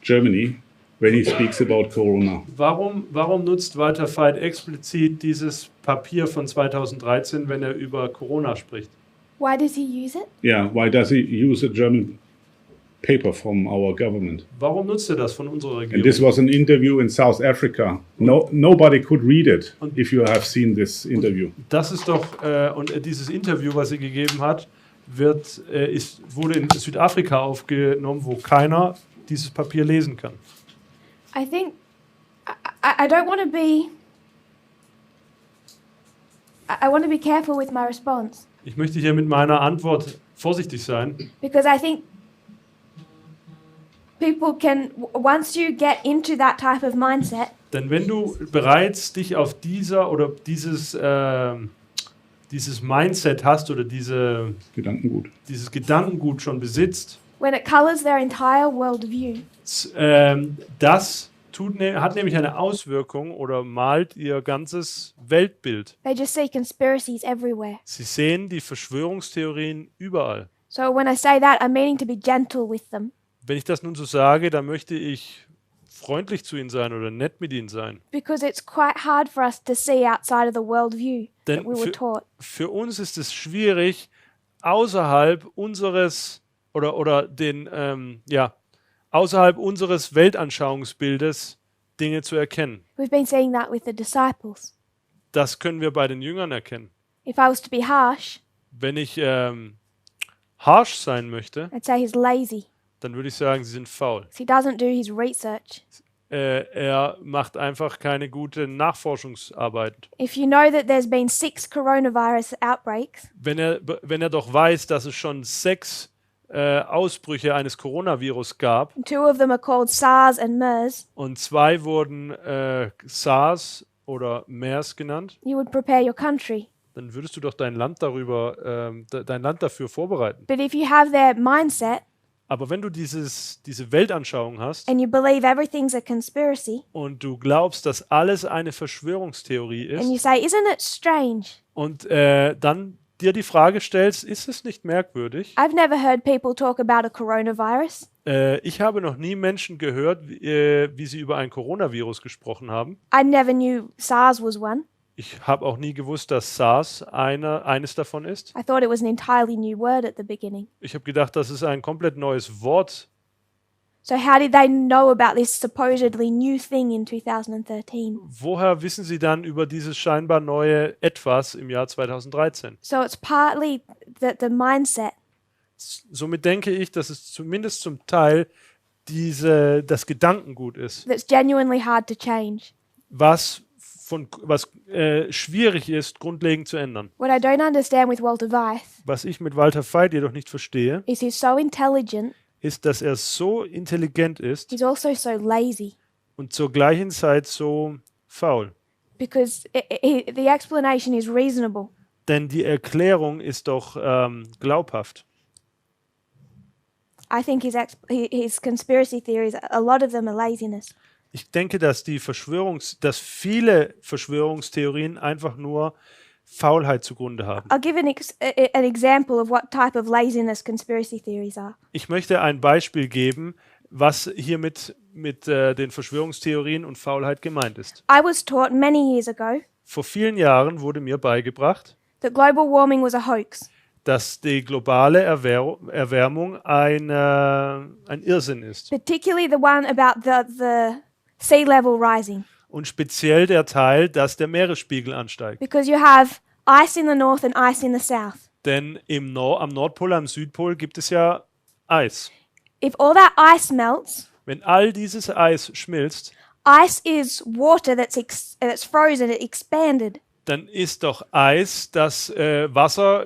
Germany when he speaks about Corona? Warum nutzt Walter Veit explizit dieses Papier von 2013, wenn er über Corona spricht? Why does he use it? Yeah, why does he use a German paper from our government? Warum nutzt er das von unserer And Regierung? this was an interview in South Africa. Nobody could read it if you have seen this interview. Das ist doch, und dieses Interview, was sie gegeben hat, wurde in Südafrika aufgenommen, wo keiner dieses Papier lesen kann. I think I don't want to be. I want to be careful with my response Ich möchte hier mit meiner Antwort vorsichtig sein, because I think people can, once you get into that type of mindset, denn wenn du bereits dich auf dieses Mindset hast oder Gedankengut. dieses Gedankengut schon besitzt, when it colors their entire worldview, das hat nämlich eine Auswirkung oder malt ihr ganzes Weltbild. they just see conspiracies everywhere. Sie sehen die Verschwörungstheorien überall. So when I say that, I'm meaning to be gentle with them Wenn ich das nun so sage, dann möchte ich freundlich zu ihnen sein oder nett mit ihnen sein. because it's quite hard for us to see outside of the worldview that Denn we were taught. für uns ist es schwierig, außerhalb unseres außerhalb unseres Weltanschauungsbildes Dinge zu erkennen. We've been seeing that with the disciples. Das können wir bei den Jüngern erkennen. If I was to be harsh, Wenn ich harsh sein möchte, I'd say he's lazy. dann würde ich sagen, sie sind faul. 'Cause he doesn't do his research. Er macht einfach keine gute Nachforschungsarbeit. If you know that there's been 6 coronavirus outbreaks, Wenn er doch weiß, dass es schon 6 Ausbrüche eines Coronavirus gab and 2 of them are called SARS and MERS, und 2 wurden SARS oder MERS genannt, you would prepare your country. dann würdest du doch dein Land dafür vorbereiten. But if you have their mindset Aber wenn du diese Weltanschauung hast and you believe everything's a conspiracy und du glaubst, dass alles eine Verschwörungstheorie and you ist say, isn't it strange? und dann dir die Frage stellst, ist es nicht merkwürdig? I've never heard people talk about a coronavirus. Ich habe noch nie Menschen gehört, wie sie über ein Coronavirus gesprochen haben. I never knew SARS was one. Ich habe auch nie gewusst, dass SARS eines davon ist. I thought it was an entirely new word at the beginning. Ich habe gedacht, das ist ein komplett neues Wort. So how did they know about this supposedly new thing in 2013? Woher wissen Sie dann über dieses scheinbar neue Etwas im Jahr 2013? So it's partly the mindset. Somit denke ich, dass es zumindest zum Teil das Gedankengut ist, that's genuinely hard to change. was schwierig ist, grundlegend zu ändern. What I don't understand with Walter Weiss Was ich mit Walter Veit jedoch nicht verstehe, is he's so intelligent, ist, dass er so intelligent ist he's also so lazy. und zur gleichen Zeit so faul. Because the explanation is reasonable. Denn die Erklärung ist doch glaubhaft. I think his conspiracy theories, a lot of them are laziness. Ich denke, dass dass viele Verschwörungstheorien einfach nur Faulheit zugrunde haben. I'll give an example of what type of laziness conspiracy theories are. Ich möchte ein Beispiel geben, was hier mit den Verschwörungstheorien und Faulheit gemeint ist. I was taught many years ago Vor vielen Jahren wurde mir beigebracht, that global warming was a hoax. dass die globale Erwärmung ein Irrsinn ist. Particularly the one about the sea level rising. Und speziell der Teil, dass der Meeresspiegel ansteigt. Because you have ice in the north and ice in the south. Denn am Nordpol, am Südpol gibt es ja Eis. If all that ice melts, Wenn all dieses Eis schmilzt, ice is water that's frozen, it expanded. dann ist doch Eis das Wasser,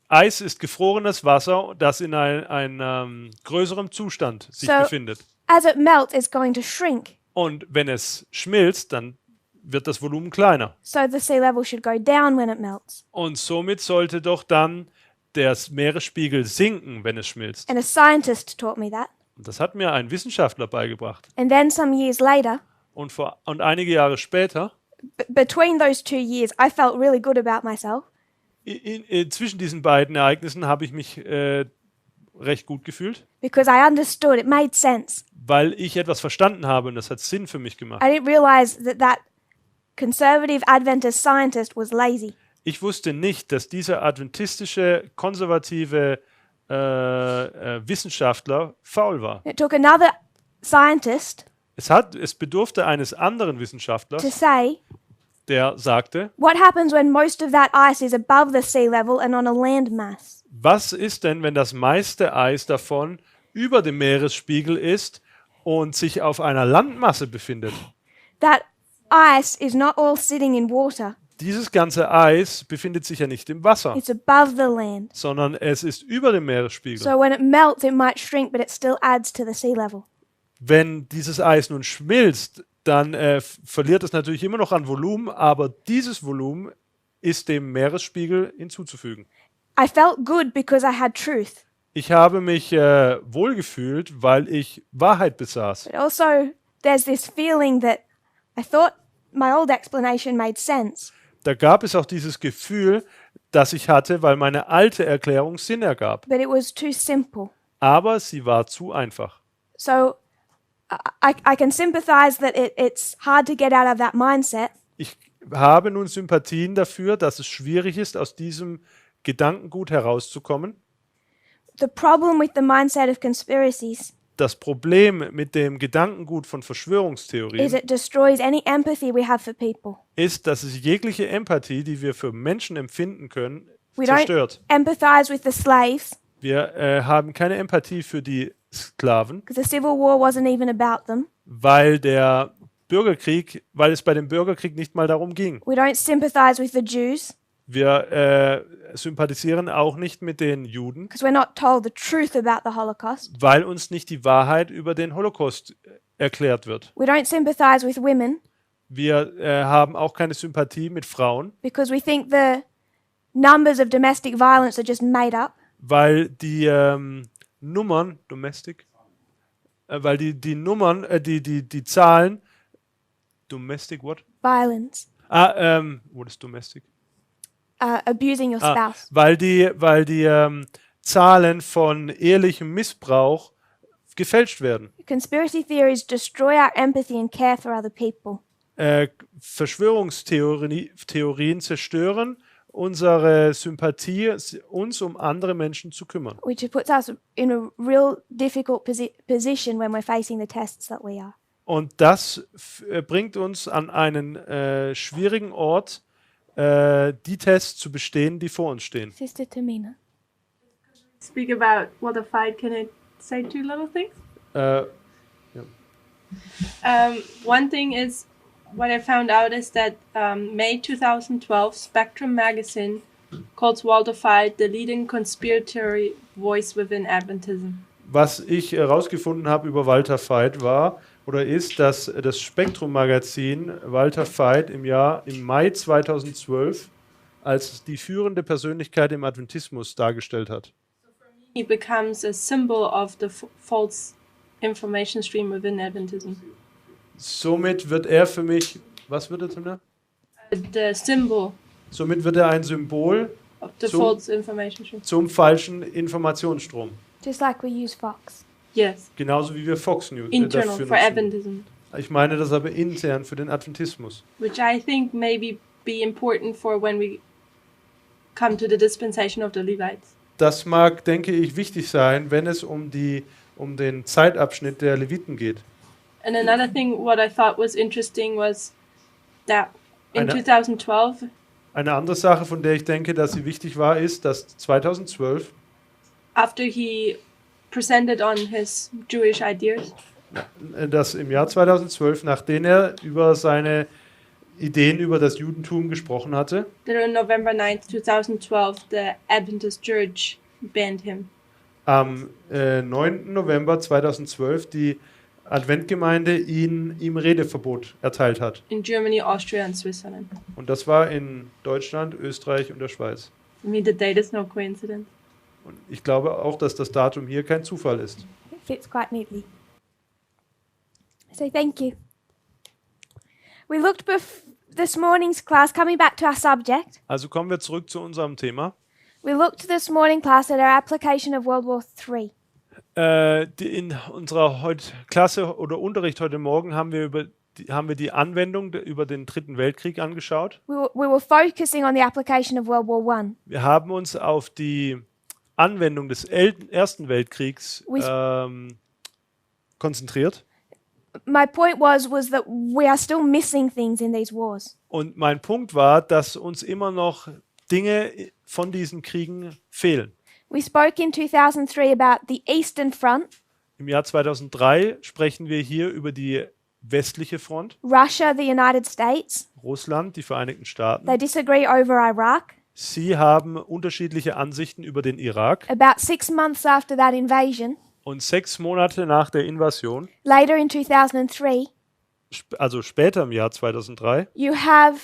Eis ist gefrorenes Wasser, das in einem größeren Zustand sich So- befindet. As it melts, it's going to shrink. Und wenn es schmilzt, dann wird das Volumen kleiner. So the sea level should go down when it melts. Und somit sollte doch dann der Meeresspiegel sinken, wenn es schmilzt. And a scientist taught me that. Und das hat mir ein Wissenschaftler beigebracht. And then some years later, Und einige Jahre später, between those 2 years, I felt really good about myself zwischen diesen beiden Ereignissen habe ich mich recht gut gefühlt, because I understood, it made sense. weil ich etwas verstanden habe und das hat Sinn für mich gemacht. I didn't realize that conservative Adventist scientist was lazy. Ich wusste nicht, dass dieser adventistische, konservative Wissenschaftler faul war. It took another scientist Es bedurfte eines anderen Wissenschaftlers, to say, der sagte, what happens when most of that ice is above the sea level and on a land mass? was ist denn, wenn das meiste Eis davon über dem Meeresspiegel ist und sich auf einer Landmasse befindet? That ice is not all sitting in water. Dieses ganze Eis befindet sich ja nicht im Wasser, It's above the land. sondern es ist über dem Meeresspiegel. So when it melts, it might shrink, but it still adds to the sea level. Wenn dieses Eis nun schmilzt, dann verliert es natürlich immer noch an Volumen, aber dieses Volumen ist dem Meeresspiegel hinzuzufügen. I felt good because I had truth. Ich habe mich wohlgefühlt, weil ich Wahrheit besaß. But also, there's this feeling that I thought my old explanation made sense. Da gab es auch dieses Gefühl, das ich hatte, weil meine alte Erklärung Sinn ergab. But it was too simple. Aber sie war zu einfach. So I can sympathize that it's hard to get out of that mindset. Ich habe nun Sympathien dafür, dass es schwierig ist, aus diesem Gedankengut herauszukommen. The problem with the mindset of conspiracies Das Problem mit dem Gedankengut von is Verschwörungstheorien it destroys any empathy we have for people. ist, dass es jegliche Empathie, die wir für Menschen empfinden können, We don't zerstört. empathize with the slaves Wir haben keine Empathie für die Sklaven, because the Civil War wasn't even about them. weil es bei dem Bürgerkrieg nicht mal darum ging. We don't sympathize with the Jews Wir sympathisieren auch nicht mit den Juden, because we're not told the truth about the Holocaust. weil uns nicht die Wahrheit über den Holocaust erklärt wird. We don't sympathize with women Wir haben auch keine Sympathie mit Frauen, because we think the numbers of domestic violence are just made up. weil die Nummern, weil die Nummern, die Zahlen, domestic what? Violence, What is domestic? abusing your spouse. Weil die Zahlen von ehelichem Missbrauch gefälscht werden. Conspiracy theories destroy our empathy and care for other people. Verschwörungstheorien zerstören unsere Sympathie, uns um andere Menschen zu kümmern. Which puts us in a real difficult position when we're facing the tests that we are. Und das bringt uns an einen schwierigen Ort, die Tests zu bestehen, die vor uns stehen. Sister Tamina. Speak about what a fight can it say two little things? Äh, One thing is, what I found out is that May 2012, Spectrum magazine calls Walter Feit the leading conspiratory voice within Adventism. Was ich herausgefunden habe über Walter Veit ist, dass das Spektrum-Magazin Walter Veit im Mai 2012 als die führende Persönlichkeit im Adventismus dargestellt hat. He becomes a symbol of the false information stream within Adventism. Somit wird er für mich, was wird er zu mir? The symbol Somit wird er ein Symbol of the Zum- false information stream. zum falschen Informationsstrom. Just like we use Fox. Yes, Genauso wie wir Fox News internal dafür for nutzen. Adventism, Ich meine das aber intern für den Adventismus. which I think maybe be important for when we come to the dispensation of the Levites. Das mag, denke ich, wichtig sein, wenn es um den Zeitabschnitt der Leviten geht. And another thing, what I thought was interesting was that in Eine- 2012, Eine andere Sache, von der ich denke, dass sie wichtig war, ist, dass 2012, after he presented on his Jewish ideas, dass im Jahr 2012, nachdem er über seine Ideen über das Judentum gesprochen hatte, that on November 9th, 2012, the Adventist Church banned him. am 9. November 2012 die Adventgemeinde ihm Redeverbot erteilt hat. In Germany, Austria, and Switzerland. Und das war in Deutschland, Österreich und der Schweiz. I mean, the date is no coincidence. Und ich glaube auch, dass das Datum hier kein Zufall ist. It fits quite neatly. So thank you. We looked this morning's class, coming back to our subject. Also kommen wir zurück zu unserem Thema. We looked this morning class at our application of World War III. In unserer Klasse oder Unterricht heute Morgen haben wir die Anwendung über den Dritten Weltkrieg angeschaut. We were focusing on the application of World War I. Wir haben uns auf die Anwendung des Ersten Weltkriegs konzentriert. My point was that we are still missing things in these wars. Und mein Punkt war, dass uns immer noch Dinge von diesen Kriegen fehlen. We spoke in 2003 about the Eastern Front, Im Jahr 2003 sprechen wir hier über die westliche Front, Russia, the United States. Russland, die Vereinigten Staaten. They disagree over Iraq. Sie haben unterschiedliche Ansichten über den Irak. About 6 months after that invasion, Und 6 Monate nach der Invasion, later in 2003, also später im Jahr 2003, you have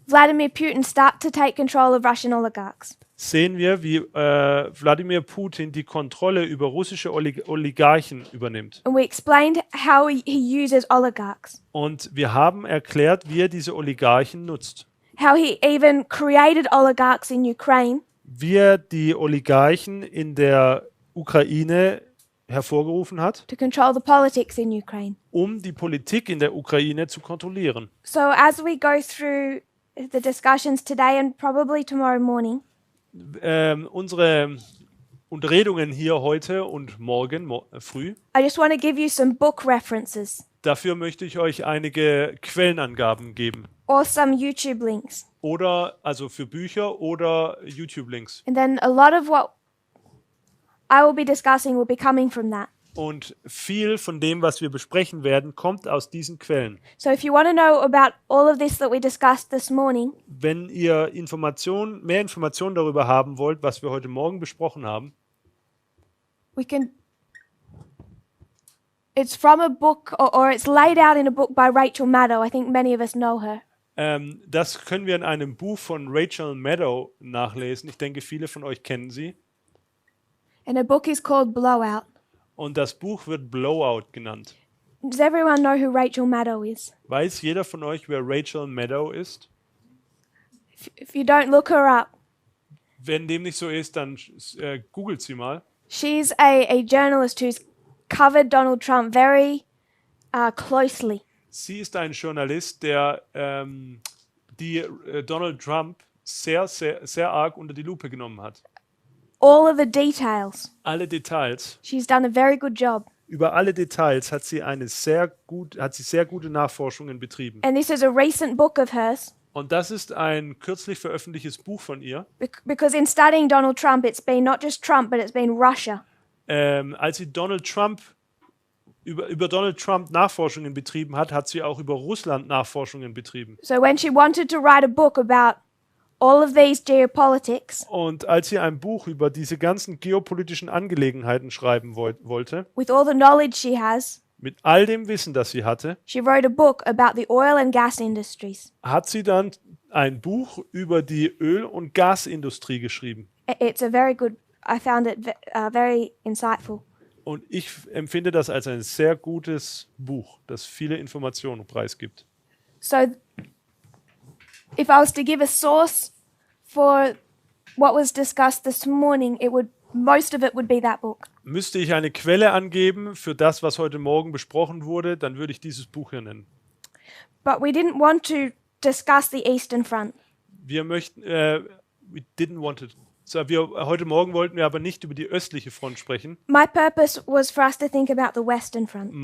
Vladimir Putin start to take control of Russian oligarchs. sehen wir, wie Wladimir Putin die Kontrolle über russische Oligarchen übernimmt. And we explained how he uses oligarchs, Und wir haben erklärt, wie er diese Oligarchen nutzt. how he even created oligarchs in Ukraine, Wie er die Oligarchen in der Ukraine hervorgerufen hat, to control the politics in Ukraine. um die Politik in der Ukraine zu kontrollieren. So as we go through the discussions today and probably tomorrow morning, Unsere Unterredungen hier heute und morgen früh, I just want to give you some book references dafür möchte ich euch einige Quellenangaben geben. or some YouTube links. Oder also für Bücher oder YouTube-Links. And then a lot of what I will be discussing will be coming from that. Und viel von dem, was wir besprechen werden, kommt aus diesen Quellen. So if you want to know about all of this that we discussed this morning, Wenn ihr mehr Informationen darüber haben wollt, was wir heute Morgen besprochen haben, it's from a book or it's laid out in a book by Rachel Maddow. I think many of us know her. das können wir in einem Buch von Rachel Maddow nachlesen. Ich denke, viele von euch kennen sie. And her book is called Blowout. Und das Buch wird Blowout genannt. Does everyone know who Rachel Maddow is? Weiß jeder von euch, wer Rachel Maddow ist? If you don't, look her up. Wenn dem nicht so ist, dann googelt sie mal. She's a journalist who's covered Donald Trump very closely. Sie ist ein Journalist, der Donald Trump sehr, sehr, sehr arg unter die Lupe genommen hat. All of the details. Alle Details. She's done a very good job. Über alle Details hat sie sehr gute Nachforschungen betrieben. And this is a recent book of hers. Und das ist ein kürzlich veröffentlichtes Buch von ihr. Because in studying Donald Trump, it's been not just Trump, but it's been Russia. Als sie Donald Trump über Donald Trump Nachforschungen betrieben hat, hat sie auch über Russland Nachforschungen betrieben. So when she wanted to write a book about all of these geopolitics, Und als sie ein Buch über diese ganzen geopolitischen Angelegenheiten schreiben wollte, with all the knowledge she has, mit all dem Wissen, das sie hatte, she wrote a book about the oil and gas industries. hat sie dann ein Buch über die Öl- und Gasindustrie geschrieben. It's a very good, I found it very insightful. Und ich empfinde das als ein sehr gutes Buch, das viele Informationen preisgibt. So if I was to give a source for what was discussed this morning, most of it would be that book. Müsste ich eine Quelle angeben für das, was heute Morgen besprochen wurde, dann würde ich dieses Buch hier nennen. But we didn't want to discuss the Eastern Front. We didn't want it. Heute Morgen wollten wir aber nicht über die östliche Front sprechen. My purpose was for us to think about the Western Front.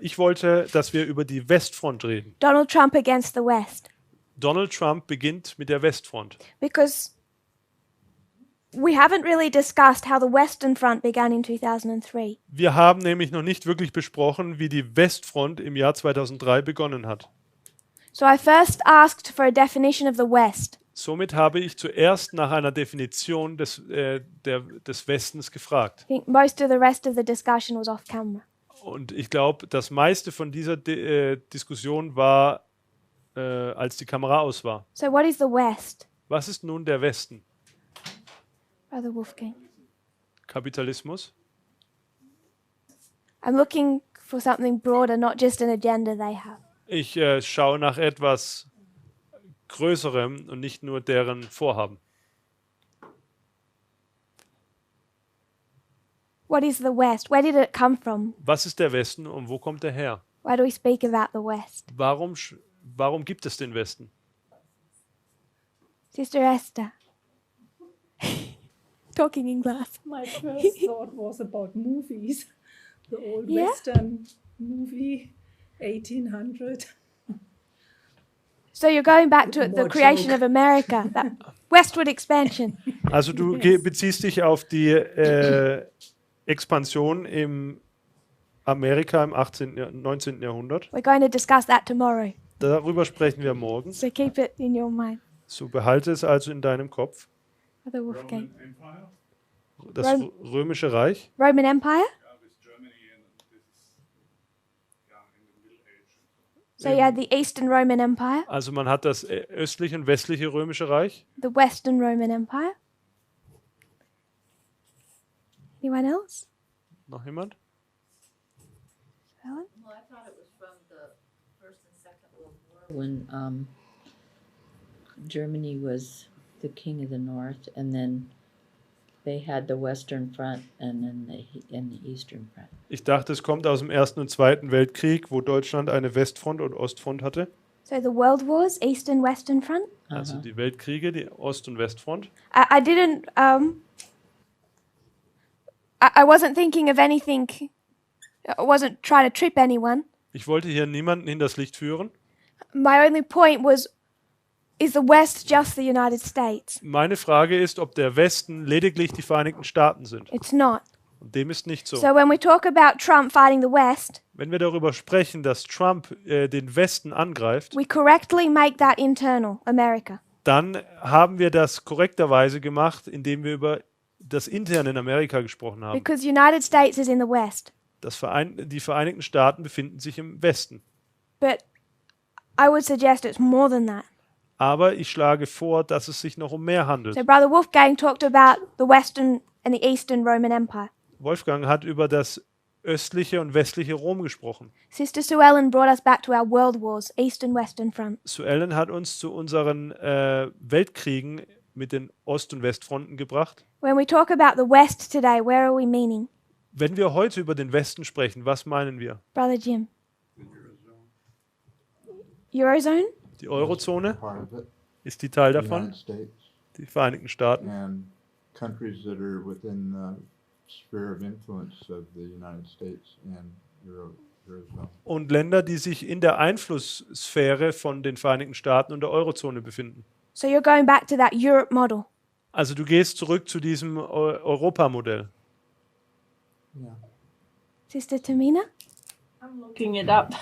Ich wollte, dass wir über die Westfront reden. Donald Trump against the West. Donald Trump beginnt mit der Westfront. Because we haven't really discussed how the Western Front began in 2003. Wir haben nämlich noch nicht wirklich besprochen, wie die Westfront im Jahr 2003 begonnen hat. So I first asked for a definition of the West. Somit habe ich zuerst nach einer Definition des Westens gefragt. I think most of the rest of the discussion was off camera. Und ich glaube, das meiste von dieser Diskussion war, als die Kamera aus war. So what is the West, Was ist nun der Westen? Brother Wolfgang? Kapitalismus? I'm looking for something broader, not just an agenda they have. Ich schaue nach etwas Größerem und nicht nur deren Vorhaben. What is the West? Where did it come from? Was ist der Westen und wo kommt er her? Why do we speak about the West? Warum gibt es den Westen? Sister Esther. Talking in glass. My first thought was about movies. The old Yeah? Western movie, 1800. So you're going back to the More creation joke. of America, that westward expansion. Also du beziehst dich auf die Expansion im Amerika im 19. Jahrhundert. We're going to discuss that tomorrow. Darüber sprechen wir morgen. So keep it in your mind, So behalte es also in deinem Kopf. Brother Wolfgang. Das Rom- Römische Reich. Roman Empire? So you had the Eastern Roman Empire, Also man hat das östliche und westliche Römische Reich. the Western Roman Empire. Anyone else? Noch jemand? Helen? Well, I thought it was from the First and Second World War when Germany was the king of the North, and then they had the Western Front and then the Eastern Front. Ich dachte, es kommt aus dem Ersten und Zweiten Weltkrieg, wo Deutschland eine Westfront und Ostfront hatte. So the World Wars, Eastern Western Front. Also die Weltkriege, die Ost- und Westfront. I didn't. I wasn't thinking of anything. I wasn't trying to trip anyone. Ich wollte hier niemanden hinters Licht führen. My only point was, is the West just the United States? Meine Frage ist, ob der Westen lediglich die Vereinigten Staaten sind. It's not. Und dem ist nicht so. So when we talk about Trump fighting the West, Wenn wir darüber sprechen, dass Trump den Westen angreift, we correctly make that internal America. dann haben wir das korrekterweise gemacht, indem wir über das Interne in Amerika gesprochen haben. Because United States is in the West. Die Vereinigten Staaten befinden sich im Westen. But I would suggest it's more than that. Aber ich schlage vor, dass es sich noch um mehr handelt. So Brother Wolfgang talked about the Western and the Eastern Roman Empire. Wolfgang hat über das östliche und westliche Rom gesprochen. Sister Sue Ellen brought us back to our world wars, East and Western Front. Sue Ellen hat uns zu unseren Weltkriegen mit den Ost- und Westfronten gebracht. When we talk about the West today, where are we meaning? Wenn wir heute über den Westen sprechen, was meinen wir? Brother Jim. Eurozone? Die Eurozone Part of it, ist die Teil the davon, United States, die Vereinigten Staaten and countries that are within the sphere of influence of the United States and Eurozone. und Länder, die sich in der Einflusssphäre von den Vereinigten Staaten und der Eurozone befinden. So you're going back to that Europe model. Also du gehst zurück zu diesem Europamodell. Yeah. Sister Tamina? I'm looking it up.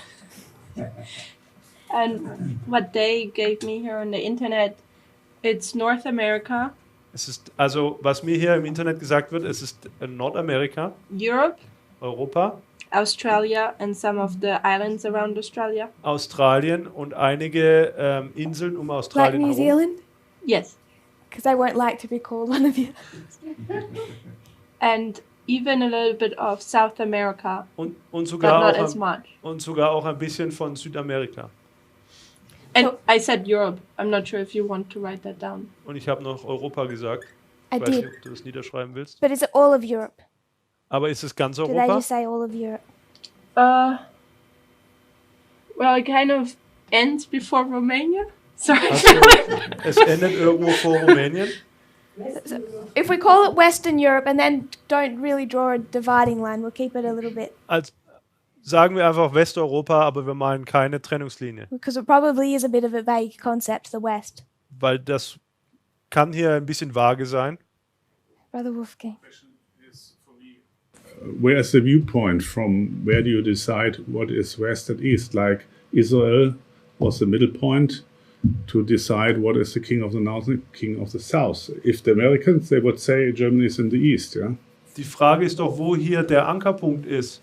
And what they gave me here on the internet, it's North America, Es ist, also was mir hier im Internet gesagt wird, es ist Nordamerika, Europe, Europa, Australia, and some of the islands around Australia. Australien und einige Inseln um Like Australien New herum. Zealand? Yes. Because I won't like to be called one of you. And even a little bit of South America, Und but sogar not auch as much. und sogar auch ein bisschen von Südamerika. And So- I said Europe. I'm not sure if you want to write that down. Und ich habe noch Europa gesagt. I Ich weiß nicht, did. ob du das niederschreiben willst. But is it all of Europe? Aber ist es ganz Did I Europa? just say all of Europe? Well, it kind of ends before Romania. Sorry. Also, es endet irgendwo vor Rumänien. If we call it Western Europe and then don't really draw a dividing line, we'll keep it a little bit. Sagen wir einfach Westeuropa, aber wir malen keine Trennungslinie. Because it probably is a bit of a vague concept, the West. Weil das kann hier ein bisschen vage sein. Brother Wolfgang. Where is the viewpoint from? Where do you decide what is west and east? Like Israel was the middle point to decide what is the king of the north and king of the south. If the Americans, they would say Germany is in the east, yeah? Die Frage ist doch, wo hier der Ankerpunkt ist,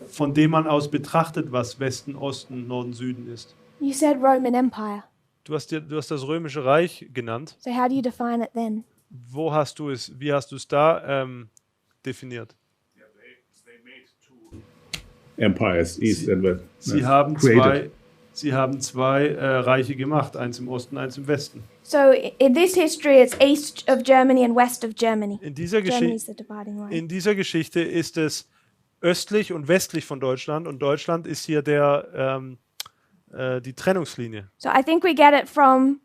von dem man aus betrachtet, was Westen, Osten, Norden, Süden ist. You said Roman Empire. Du hast das Römische Reich genannt. So how do you define it then? Wie hast du es da definiert? Empires, east and west. Sie Yeah. haben Created. zwei Reiche gemacht, eins im Osten, eins im Westen. So in this history, it's east of Germany and west of Germany. In dieser, Germany's the dividing line. in dieser Geschichte ist es östlich und westlich von Deutschland und Deutschland ist hier die Trennungslinie. So I think we get it from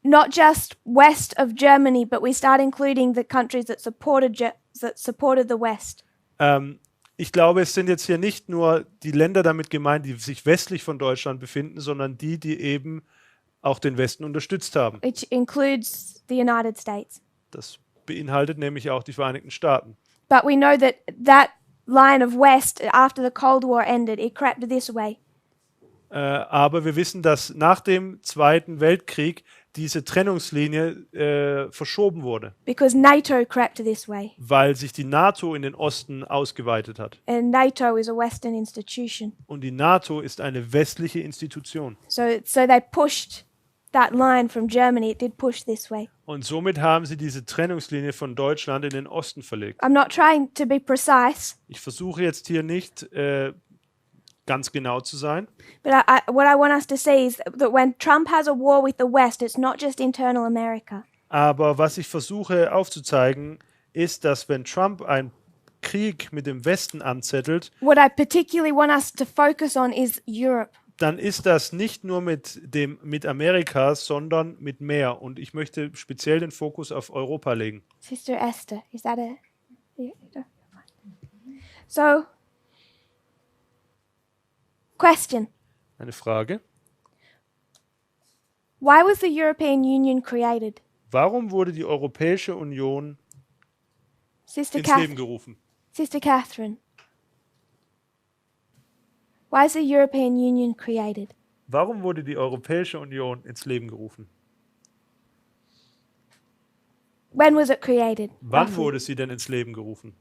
not just west of Germany, but we start including the countries that supported the West. Ich glaube, es sind jetzt hier nicht nur die Länder damit gemeint, die sich westlich von Deutschland befinden, sondern die eben auch den Westen unterstützt haben. Which includes the United States. Das beinhaltet nämlich auch die Vereinigten Staaten. But we know that that line of west, after the Cold War ended, it crept this way. Aber wir wissen, dass nach dem Zweiten Weltkrieg diese Trennungslinie verschoben wurde, Because NATO crept this way. weil sich die NATO in den Osten ausgeweitet hat. And NATO is a Western institution. Und die NATO ist eine westliche Institution. So they pushed that line from Germany. It did push this way. Und somit haben sie diese Trennungslinie von Deutschland in den Osten verlegt. I'm not trying to be precise, Ich versuche jetzt hier nicht ganz genau zu sein, but what I want us to see is that when Trump has a war with the West, it's not just internal America. aber was ich versuche aufzuzeigen, ist, dass wenn Trump einen Krieg mit dem Westen anzettelt, What I particularly want us to focus on is Europe. dann ist das nicht nur mit Amerika, sondern mit mehr. Und ich möchte speziell den Fokus auf Europa legen. Sister Esther, is that a... So, question. Eine Frage. Why was the European Union created? Warum wurde die Europäische Union Sister, ins Leben Cath- gerufen? Sister Catherine. Why is the European Union created? Warum wurde die Europäische Union ins Leben gerufen? When was it created? Wann roughly? wurde sie denn ins Leben gerufen?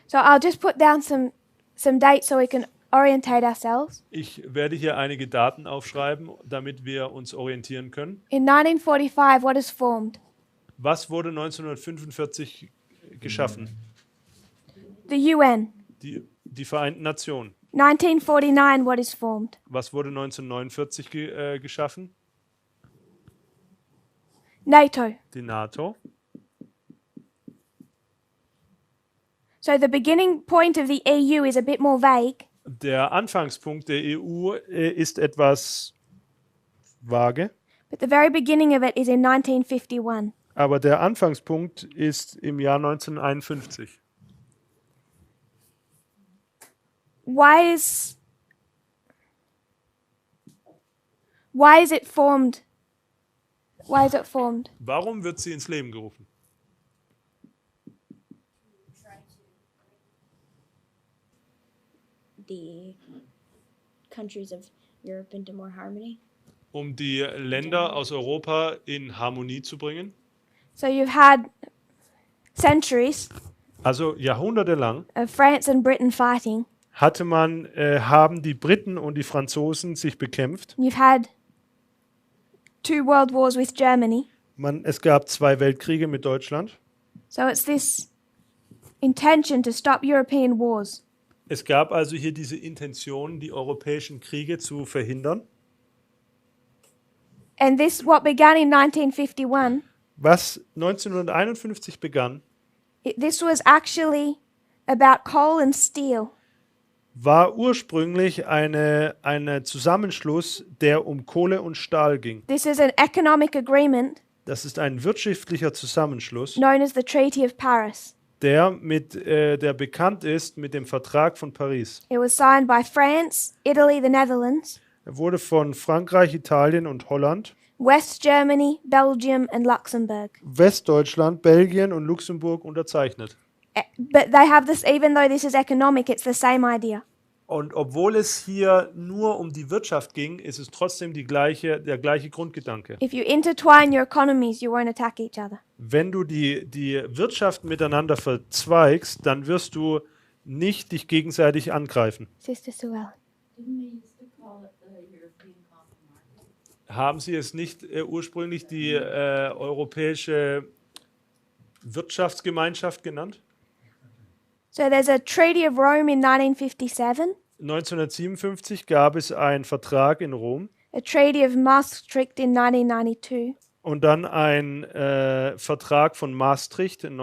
So I'll just put down some dates so we can orientate ourselves. Ich werde hier einige Daten aufschreiben, damit wir uns orientieren können. In 1945, what is formed? Was wurde 1945 geschaffen? The UN. Die Vereinten Nationen. 1949, what is formed? Was wurde 1949 geschaffen? NATO. Die NATO. So the beginning point of the EU is a bit more vague. Der Anfangspunkt der EU ist etwas vage, But the very beginning of it is in 1951. aber der Anfangspunkt ist im Jahr 1951. Why is it formed? Why is it formed? Warum wird sie ins Leben gerufen? The countries of Europe into more harmony. Um die Länder aus Europa in Harmonie zu bringen. So you've had centuries Also jahrhundertelang of France and Britain fighting. haben die Briten und die Franzosen sich bekämpft. You've had 2 world wars with Germany. Es gab 2 Weltkriege mit Deutschland. So it's this intention to stop European wars. Es gab also hier diese Intention, die europäischen Kriege zu verhindern. And this, what began in 1951, Was 1951 begann, this was actually about coal and steel. war ursprünglich eine Zusammenschluss, der um Kohle und Stahl ging. This is an economic agreement Das ist ein wirtschaftlicher Zusammenschluss, known as the Treaty of Paris. der bekannt ist mit dem Vertrag von Paris. It was signed by France, Italy, the Netherlands, Er wurde von Frankreich, Italien und Holland, West Germany, Belgium, and Luxembourg. Westdeutschland, Belgien und Luxemburg unterzeichnet. But they have this, even though this is economic, it's the same idea. Und obwohl es hier nur um die Wirtschaft ging, ist es trotzdem der gleiche Grundgedanke. If you intertwine your economies, you won't attack each other. Wenn du die Wirtschaft miteinander verzweigst, dann wirst du nicht dich gegenseitig angreifen. Sister Sue Didn't they used to call it the European Common Market? Haben sie es nicht ursprünglich die europäische Wirtschaftsgemeinschaft genannt? So there's a Treaty of Rome in 1957, 1957 gab es einen Vertrag in Rom a Treaty of Maastricht in 1992, und dann ein Vertrag von Maastricht im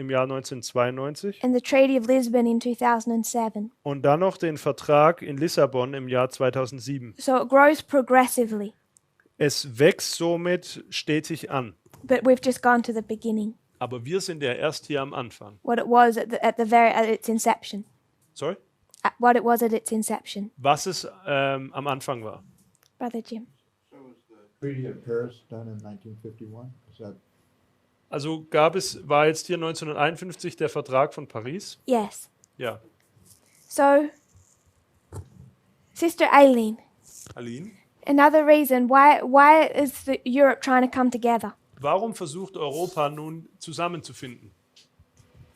Jahr 1992 and the Treaty of Lisbon in 2007. und dann noch den Vertrag in Lissabon im Jahr 2007. So it grows progressively, Es wächst somit stetig an. but we've just gone to the beginning, Aber wir sind ja erst hier am Anfang. what it was at its inception. Sorry? What it was at its inception. Was es am Anfang war. Brother Jim. So was the Treaty of Paris done in 1951? Is that Also war jetzt hier 1951 der Vertrag von Paris? Yes. Ja. So, Sister Aileen, Aline? another reason why is Europe trying to come together? Warum versucht Europa nun zusammenzufinden?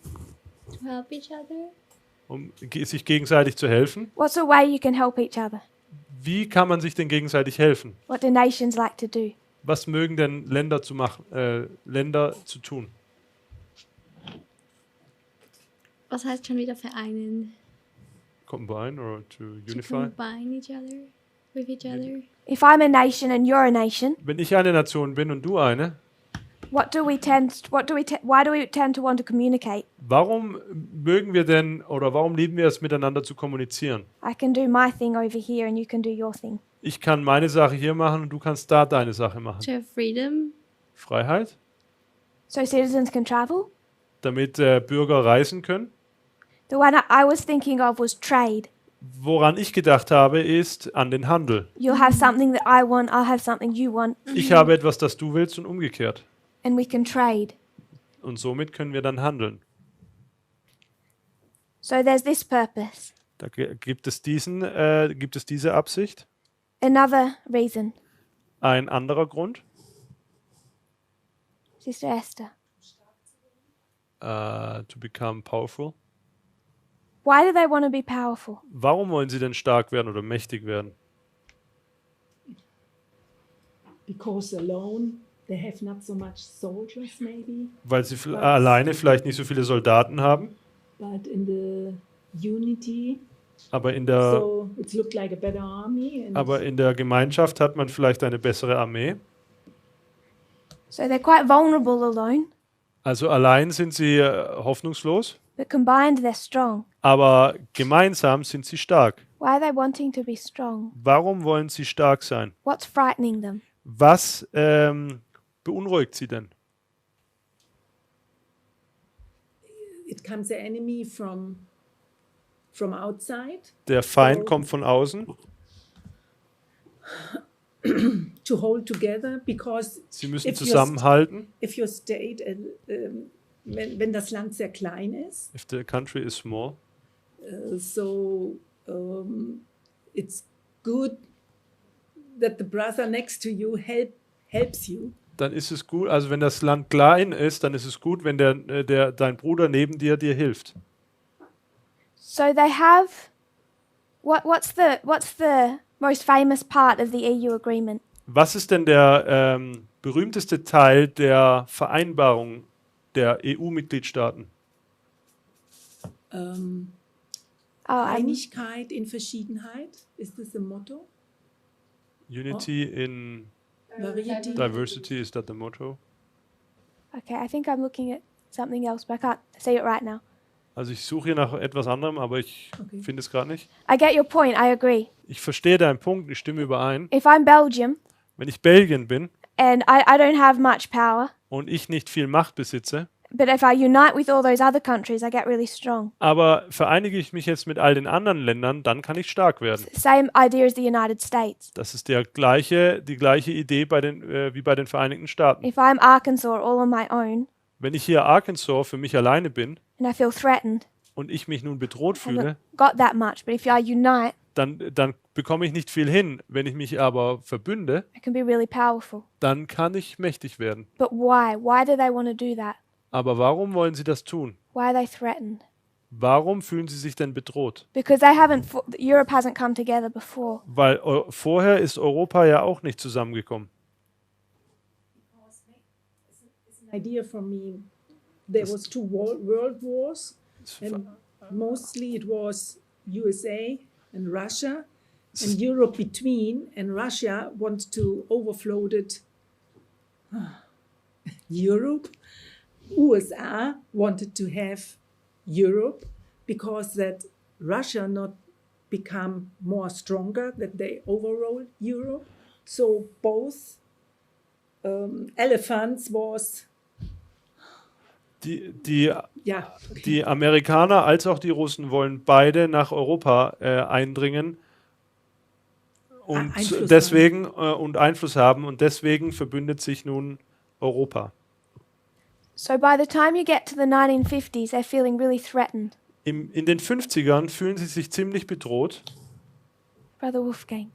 To help each other. Um sich gegenseitig zu helfen? What's a way you can help each other? Wie kann man sich denn gegenseitig helfen? What do nations like to do? Was mögen denn Länder zu tun? Was heißt schon wieder vereinen? Combine or to To unify? combine each other with each other. If I'm a nation and you're a nation, Wenn ich eine Nation bin und du eine, why do we tend to want to communicate? warum mögen wir denn oder warum lieben wir es miteinander zu kommunizieren? I can do my thing over here and you can do your thing. Ich kann meine Sache hier machen und du kannst da deine Sache machen. To have freedom. Freiheit, So citizens can travel? damit Bürger reisen können. The one I was thinking of was trade. Woran ich gedacht habe, ist an den Handel. You'll have something that I want, I'll have something you want, Ich habe etwas, das du willst und umgekehrt. and we can trade. Und somit können wir dann handeln. So there's this purpose. Da gibt es diese Absicht. Another reason, Ein anderer Grund, Sister Esther. to become powerful. Why do they want to be powerful? Warum wollen sie denn stark werden oder mächtig werden? Because alone they have not so much soldiers maybe, Weil sie alleine vielleicht nicht so viele Soldaten haben, but in the unity, aber in der, so it looked like a better army. And aber in der Gemeinschaft hat man vielleicht eine bessere Armee. So they're quite vulnerable alone, Also allein sind sie hoffnungslos, but combined they're strong. aber gemeinsam sind sie stark. Why are they wanting to be strong? Warum wollen sie stark sein? What's frightening them? Was beunruhigt sie denn? it comes the enemy from outside, Der Feind kommt von außen to hold together because Sie müssen if zusammenhalten. if your state, wenn das Land sehr klein ist, If the country is small, so it's good that the brother next to you helps you. dann ist es gut. Also wenn das Land klein ist, dann ist es gut, wenn dein Bruder neben dir hilft. So they have. What's the most famous part of the EU agreement? Was ist denn der berühmteste Teil der Vereinbarung der EU-Mitgliedstaaten? Einigkeit in Verschiedenheit, ist das the motto? Unity in Variety. diversity, is that the motto? Okay, I think I'm looking at something else, but I can't see it right now. Also ich suche hier nach etwas anderem, aber ich Okay. finde es gerade nicht. I get your point. I agree. Ich verstehe deinen Punkt, ich stimme überein. If I'm Belgium Wenn ich Belgien bin and I don't have much power, und ich nicht viel Macht besitze, but if I unite with all those other countries, I get really strong. aber vereinige ich mich jetzt mit all den anderen Ländern, dann kann ich stark werden. Same idea as the United States. Das ist die gleiche Idee wie bei den Vereinigten Staaten. If I'm Arkansas all on my own Wenn ich hier Arkansas für mich alleine bin and I feel threatened, und ich mich nun bedroht I fühle, haven't got that much. But if I unite, dann bekomme ich nicht viel hin. Wenn ich mich aber verbünde, I can be really powerful. dann kann ich mächtig werden. But why? Why do they want to do that? Aber warum wollen sie das tun? Why are they threatened? Warum fühlen sie sich denn bedroht? Because Europe hasn't come together before. Weil vorher ist Europa ja auch nicht zusammengekommen. Idea for me, there was two world wars, and mostly it was USA and Russia, and Europe between, and Russia wants to overflow it. Europe, USA wanted to have Europe because that Russia not become more stronger, that they overrode Europe. So both elephants was Die Amerikaner als auch die Russen wollen beide nach Europa eindringen und Einfluss haben und deswegen verbündet sich nun Europa. So by the time you get to the 1950s, they're feeling really threatened. In den 50ern fühlen sie sich ziemlich bedroht. Brother Wolfgang.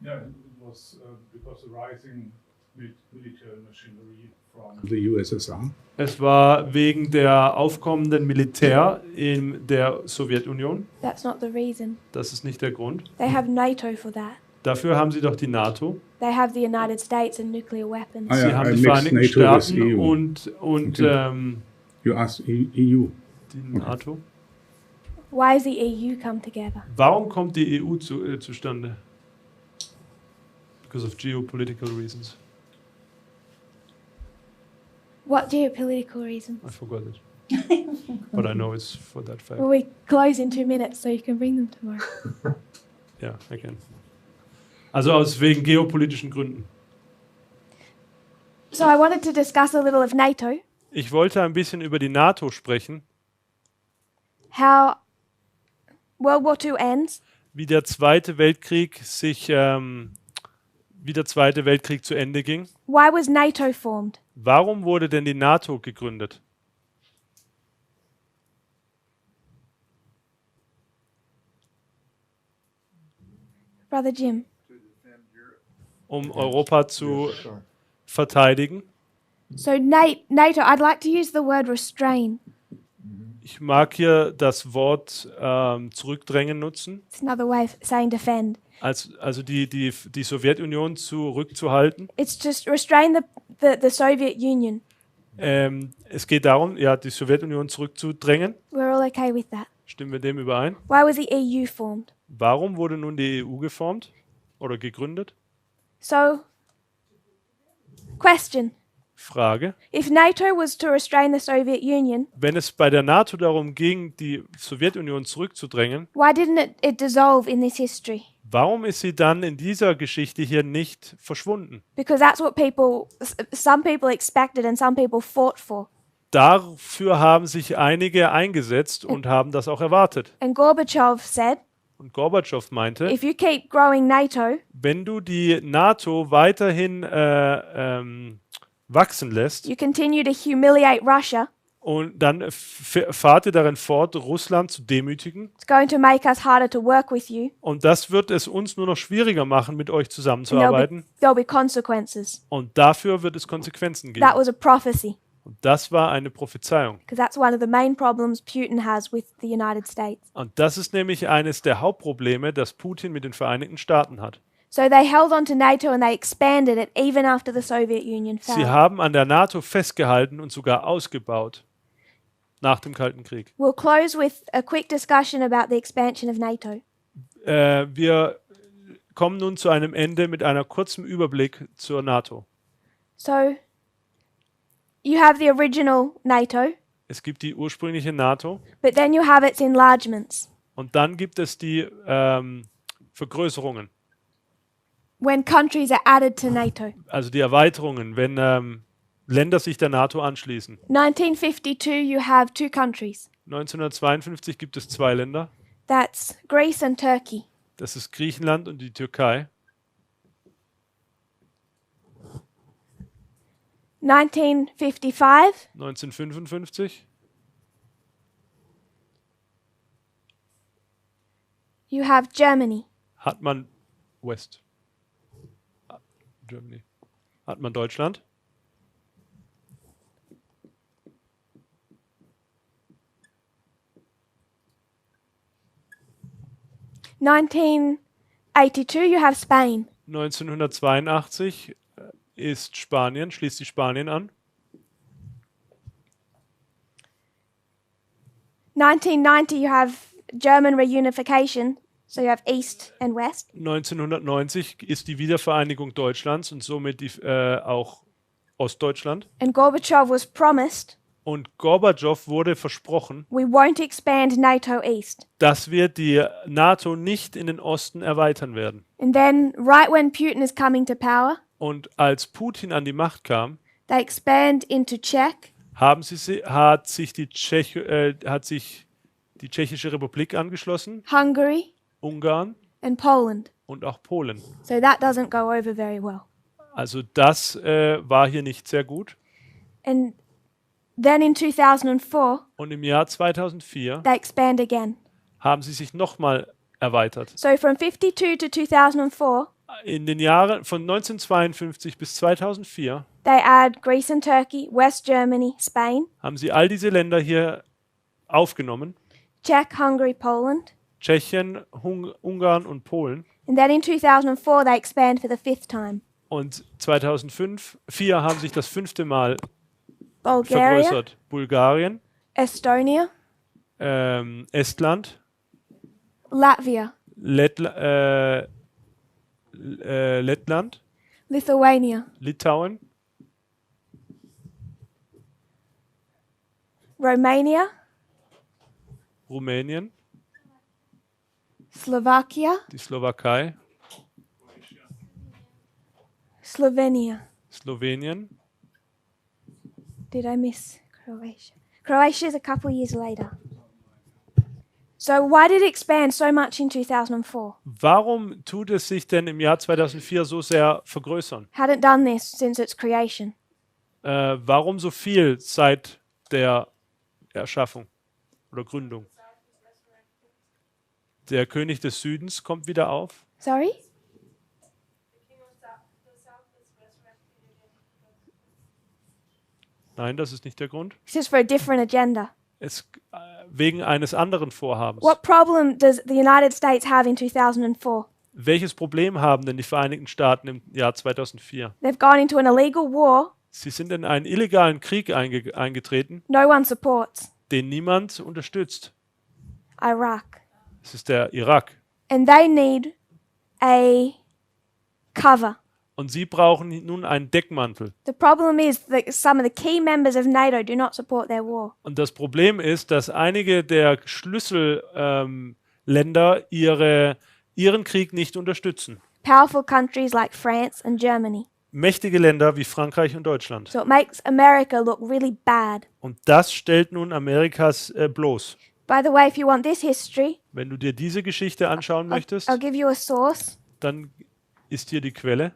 Yeah, it was because the rising military machinery from the USSR. Es war wegen der aufkommenden Militär in der Sowjetunion. That's not the reason. Das ist nicht der Grund. They have NATO for that. Dafür haben sie doch die NATO. They have the United States and nuclear weapons. Sie haben die mixed Vereinigten NATO with Staaten EU. und Okay. You asked EU. die NATO. Why does the EU come together? Warum kommt die EU zustande? Because of geopolitical reasons. What geopolitical reason? I forgot it. But I know it's for that fact. Well, we close in 2 minutes, so you can bring them tomorrow. Ja, I can. Also wegen geopolitischen Gründen. So I wanted to discuss a little of NATO, Ich wollte ein bisschen über die NATO sprechen, how World War II ends, wie der Zweite Weltkrieg zu Ende ging. why was NATO formed? Warum wurde denn die NATO gegründet? Brother Jim. Um Europa zu verteidigen. So NATO, I'd like to use the word restrain. Ich mag hier das Wort zurückdrängen nutzen, It's another way of saying defend. also die Sowjetunion zurückzuhalten. It's just restrain the Soviet Union. Es geht darum, ja, die Sowjetunion zurückzudrängen. We're all okay with that. Stimmen wir dem überein? Why was the EU formed? Warum wurde nun die EU geformt oder gegründet? So, question. Frage. If NATO was to restrain the Soviet Union, Wenn es bei der NATO darum ging, die Sowjetunion zurückzudrängen, why didn't it dissolve in this history? warum ist sie dann in dieser Geschichte hier nicht verschwunden? Because that's what some people expected and some people fought for. Dafür haben sich einige eingesetzt und haben das auch erwartet. And Gorbachev said, Und Gorbatschow meinte, if you keep growing NATO, wenn du die NATO weiterhin wachsen lässt you continue to humiliate Russia, und dann fahrt ihr darin fort, Russland zu demütigen. it's going to make us harder to work with you. Und das wird es uns nur noch schwieriger machen, mit euch And zusammenzuarbeiten. there'll be consequences. Und dafür wird es Konsequenzen That geben. was a prophecy, Und das war eine Prophezeiung. because that's one of the main problems Putin has with the United States. Und das ist nämlich eines der Hauptprobleme, das Putin mit den Vereinigten Staaten hat. So they held on to NATO and they expanded it even after the Soviet Union Sie fell. haben an der NATO festgehalten und sogar ausgebaut nach dem Kalten Krieg. We'll close with a quick discussion about the expansion of NATO. Wir kommen nun zu einem Ende mit einem kurzen Überblick zur NATO. So you have the original NATO, Es gibt die ursprüngliche NATO but then you have its enlargements. und dann gibt es die Vergrößerungen, When countries are added to NATO. also die Erweiterungen, wenn Länder sich der NATO anschließen. 1952, you have two countries. 1952 gibt es 2 Länder. That's Greece and Turkey. Das ist Griechenland und die Türkei. 1955, 1955 you have Germany. hat man Germany. Hat man Deutschland. 1982, you have Spain. 1982 ist Spanien, schließt sich Spanien an. 1990, you have German reunification. So you have East and West. 1990 ist die Wiedervereinigung Deutschlands und somit auch Ostdeutschland. And Gorbachev was promised, Und Gorbatschow wurde versprochen, we won't expand NATO East. dass wir die NATO nicht in den Osten erweitern werden. And then, right when Putin is coming to power, Und als Putin an die Macht kam, they expand into Czech, hat sich die Tschechische Republik angeschlossen, Hungary, Ungarn and Poland. und auch Polen. So that doesn't go over very well. Also das war hier nicht sehr gut. And then in 2004, Und im Jahr 2004 they expand again. haben sie sich nochmal erweitert. So from 52 to 2004, In den Jahren von 1952 bis 2004 they add Greece and Turkey, West Germany, Spain, haben sie all diese Länder hier aufgenommen. Czech, Hungary, Poland. Tschechien, Ungarn und Polen. And then in 2004, they expand for the 5th time. Und 2004 haben sich das 5. Mal Bulgaria, vergrößert. Bulgarien, Estonia, Estland, Latvia, Lettland, Lithuania, Litauen, Romania, Rumänien, Slovakia, die Slowakei, Slovenia. Slowenien. Did I miss Croatia? Croatia's a couple years later. So why did it expand so much in 2004? Warum tut es sich denn im Jahr 2004 so sehr vergrößern? Hadn't done this since its creation. Warum so viel seit der Erschaffung oder Gründung? Der König des Südens kommt wieder auf. Sorry? Nein, das ist nicht der Grund. This is for a different agenda. Wegen eines anderen Vorhabens. What problem does the United States have in 2004? Welches Problem haben denn die Vereinigten Staaten im Jahr 2004? They've gone into an illegal war Sie sind in einen illegalen Krieg eingetreten, no one supports. den niemand unterstützt. Iraq. Es ist der Irak. And they need a cover. Und sie brauchen nun einen Deckmantel. The problem is that some of the key members of NATO do not support their war. Und das Problem ist, dass einige der Schlüsselländer ihren Krieg nicht unterstützen. Powerful countries like France and Germany. Mächtige Länder wie Frankreich und Deutschland. So it makes America look really bad. Und das stellt nun Amerikas bloß. By the way, if you want this history, Wenn du dir diese Geschichte anschauen möchtest, I'll give you a source. dann ist hier die Quelle.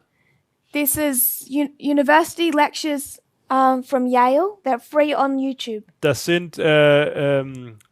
This is university lectures from Yale. They're free on YouTube. Das sind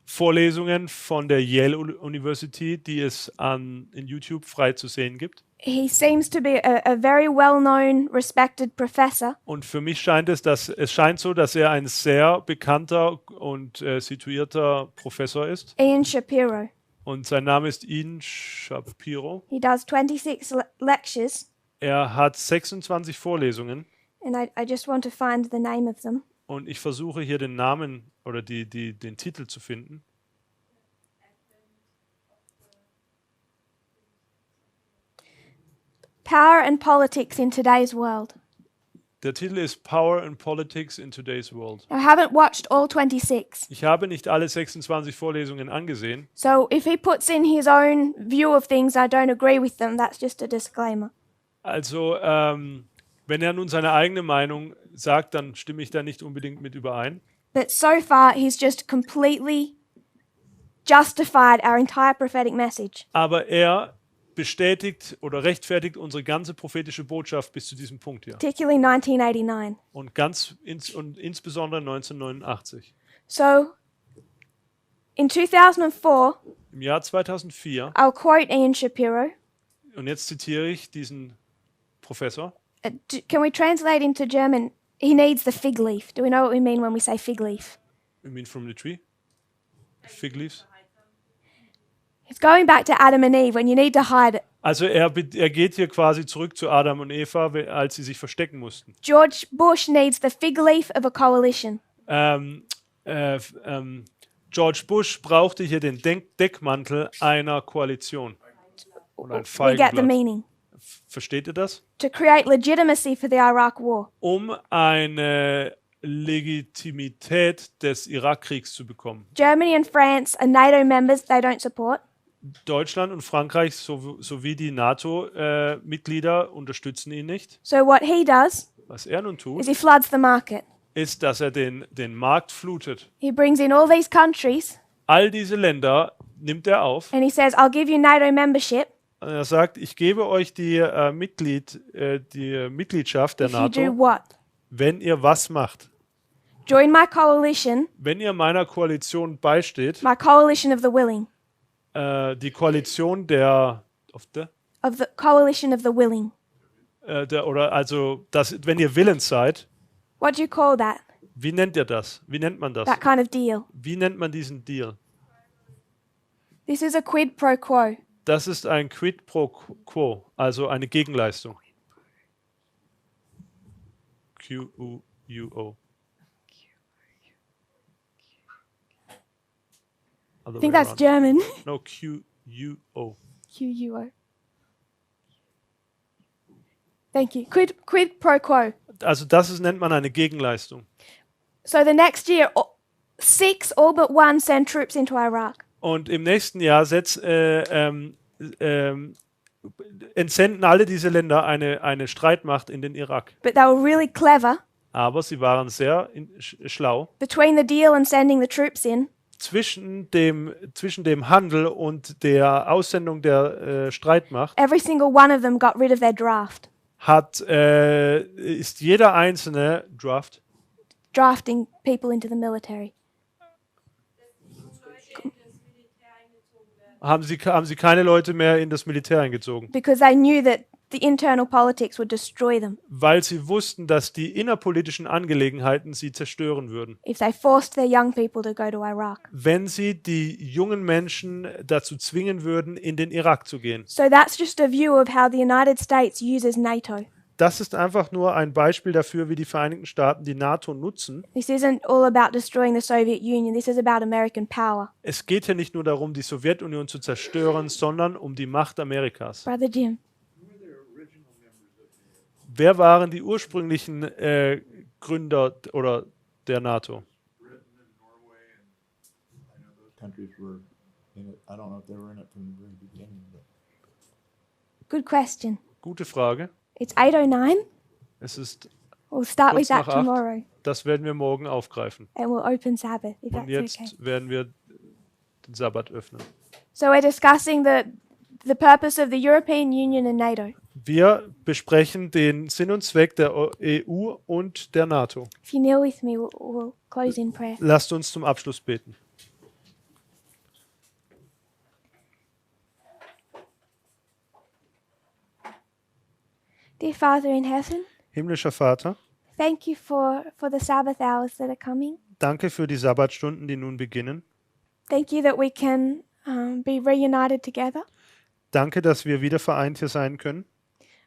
Vorlesungen von der Yale University, die es in YouTube frei zu sehen gibt. He seems to be a very well-known, respected professor. Und für mich scheint es scheint so, dass er ein sehr bekannter und situierter Professor ist. Ian Shapiro. Und sein Name ist Ian Shapiro. He does 26 lectures, Er hat 26 Vorlesungen and I just want to find the name of them. und ich versuche hier den Namen oder den Titel zu finden. Power and Politics in Today's World. Der Titel ist Power and Politics in Today's World. I haven't watched all 26. Ich habe nicht alle 26 Vorlesungen angesehen. So if he puts in his own view of things, I don't agree with them. That's just a disclaimer. Also, wenn er nun seine eigene Meinung sagt, dann stimme ich da nicht unbedingt mit überein. But so far, he's just completely justified our entire prophetic message. Aber er bestätigt oder rechtfertigt unsere ganze prophetische Botschaft bis zu diesem Punkt hier. Particularly 1989. Und insbesondere 1989. So, in 2004, Im Jahr 2004, I'll quote Ian Shapiro. und jetzt zitiere ich diesen Professor. Can we translate into German? He needs the fig leaf. Do we know what we mean when we say fig leaf? You mean from the tree? Fig leaves? It's going back to Adam and Eve when you need to hide it. Also er geht hier quasi zurück zu Adam und Eva, als sie sich verstecken mussten. George Bush needs the fig leaf of a coalition. George Bush brauchte hier den Deckmantel einer Koalition. Oder ein We get the Feigenblatt. meaning. Versteht ihr das? To create legitimacy for the Iraq War. Um eine Legitimität des Irakkriegs zu bekommen. Germany and France are NATO members they don't support. Deutschland und Frankreich sowie die NATO-Mitglieder unterstützen ihn nicht. So what he does Was er nun is tut, he floods the market. ist, dass er den Markt flutet. He brings in all these countries All diese Länder nimmt er auf. and he says, I'll give you NATO membership Und er sagt, ich gebe euch die Mitgliedschaft der if you do NATO, what? wenn ihr was macht. Join my coalition, Wenn ihr meiner Koalition beisteht, my coalition of the willing. die Koalition der Of the coalition of the willing. wenn ihr willens seid, What do you call that? wie nennt ihr das? Wie nennt man das? That kind of deal. Wie nennt man diesen Deal? This is a quid pro quo. Das ist ein Quid pro Quo, also eine Gegenleistung. Q-U-U-O. I think that's German. No, Q-U-O. Q-U-O. Thank you. Quid pro quo. Also nennt man eine Gegenleistung. So the next year, 6 all but 1 send troops into Iraq. Und im nächsten Jahr entsenden alle diese Länder eine Streitmacht in den Irak. But they were really clever. Aber sie waren sehr schlau. Between the deal and sending the troops in, Zwischen dem Handel und der Aussendung der Streitmacht every single one of them got rid of their draft. ist jeder einzelne Drafting people into the military. haben sie keine Leute mehr in das Militär eingezogen, Because they knew that the internal politics would destroy them weil sie wussten, dass die innerpolitischen Angelegenheiten sie zerstören würden, if they forced their young people to go to Iraq. wenn sie die jungen Menschen dazu zwingen würden, in den Irak zu gehen. So that's just a view of how the United States uses NATO. Das ist einfach nur ein Beispiel dafür, wie die Vereinigten Staaten die NATO nutzen. This isn't all about destroying the Soviet Union. This is about American power. Es geht hier nicht nur darum, die Sowjetunion zu zerstören, sondern um die Macht Amerikas. Brother Jim. Wer waren die ursprünglichen Gründer oder der NATO? Britain and Norway, and I know those countries were in it. I don't know if they were in it from the very beginning, but Good question. Gute Frage. It's 8:09. Es ist We'll start kurz with that nach 8. tomorrow Das werden wir morgen aufgreifen. and we'll open Sabbath if Und that's jetzt okay. werden wir den Sabbat öffnen. So we're discussing the purpose of the European Union and NATO. Wir besprechen den Sinn und Zweck der EU und der NATO. If you kneel with me, we'll close in prayer. Lasst uns zum Abschluss beten. Dear Father in heaven, Himmlischer Vater, thank you for the Sabbath hours that are coming. danke für die Sabbatstunden, die nun beginnen. Thank you that we can be reunited together. Danke, dass wir wieder vereint hier sein können.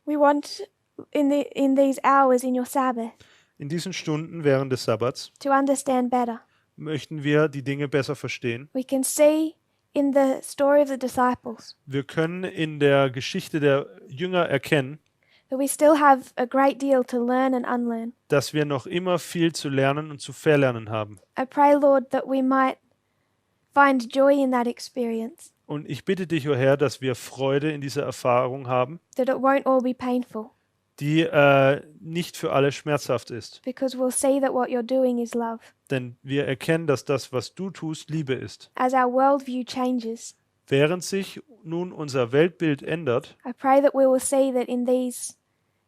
We want in these hours in your Sabbath In diesen Stunden während des Sabbats to understand better. möchten wir die Dinge besser verstehen. We can see in the story of the disciples Wir können in der Geschichte der Jünger erkennen, that we still have a great deal to learn and unlearn. dass wir noch immer viel zu lernen und zu verlernen haben. I pray, Lord, that we might find joy in that experience, Und ich bitte dich, o Herr, dass wir Freude in dieser Erfahrung haben, that it won't all be painful, die nicht für alle schmerzhaft ist. because we'll see that what you're doing is love. Denn wir erkennen, dass das, was du tust, Liebe ist. As our worldview changes, Während sich nun unser Weltbild ändert, I pray that we will see that in these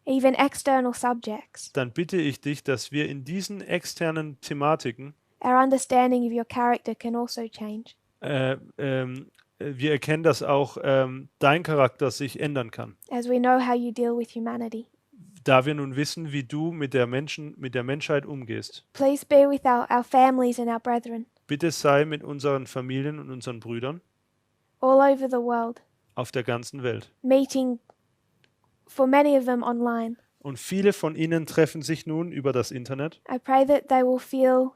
even external subjects, dann bitte ich dich, dass wir in diesen externen Thematiken our understanding of your character can also change. wir erkennen, dass auch dein Charakter sich ändern kann. As we know how you deal with humanity. Da wir nun wissen, wie du mit der Menschheit umgehst. Please be with our families and our brethren Bitte sei mit unseren Familien und unseren Brüdern all over the world, auf der ganzen Welt. meeting for many of them online. Und viele von ihnen treffen sich nun über das Internet. I pray that they will feel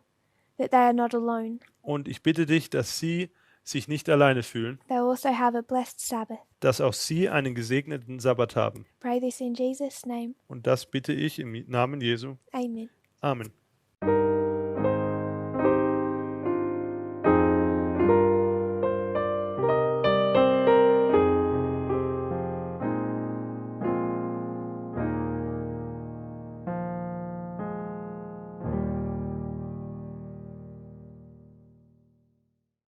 that they are not alone. Und ich bitte dich, dass sie sich nicht alleine fühlen, They will also have a blessed Sabbath. dass auch sie einen gesegneten Sabbat haben. Pray this in Jesus' name. Und das bitte ich im Namen Jesu. Amen. Amen.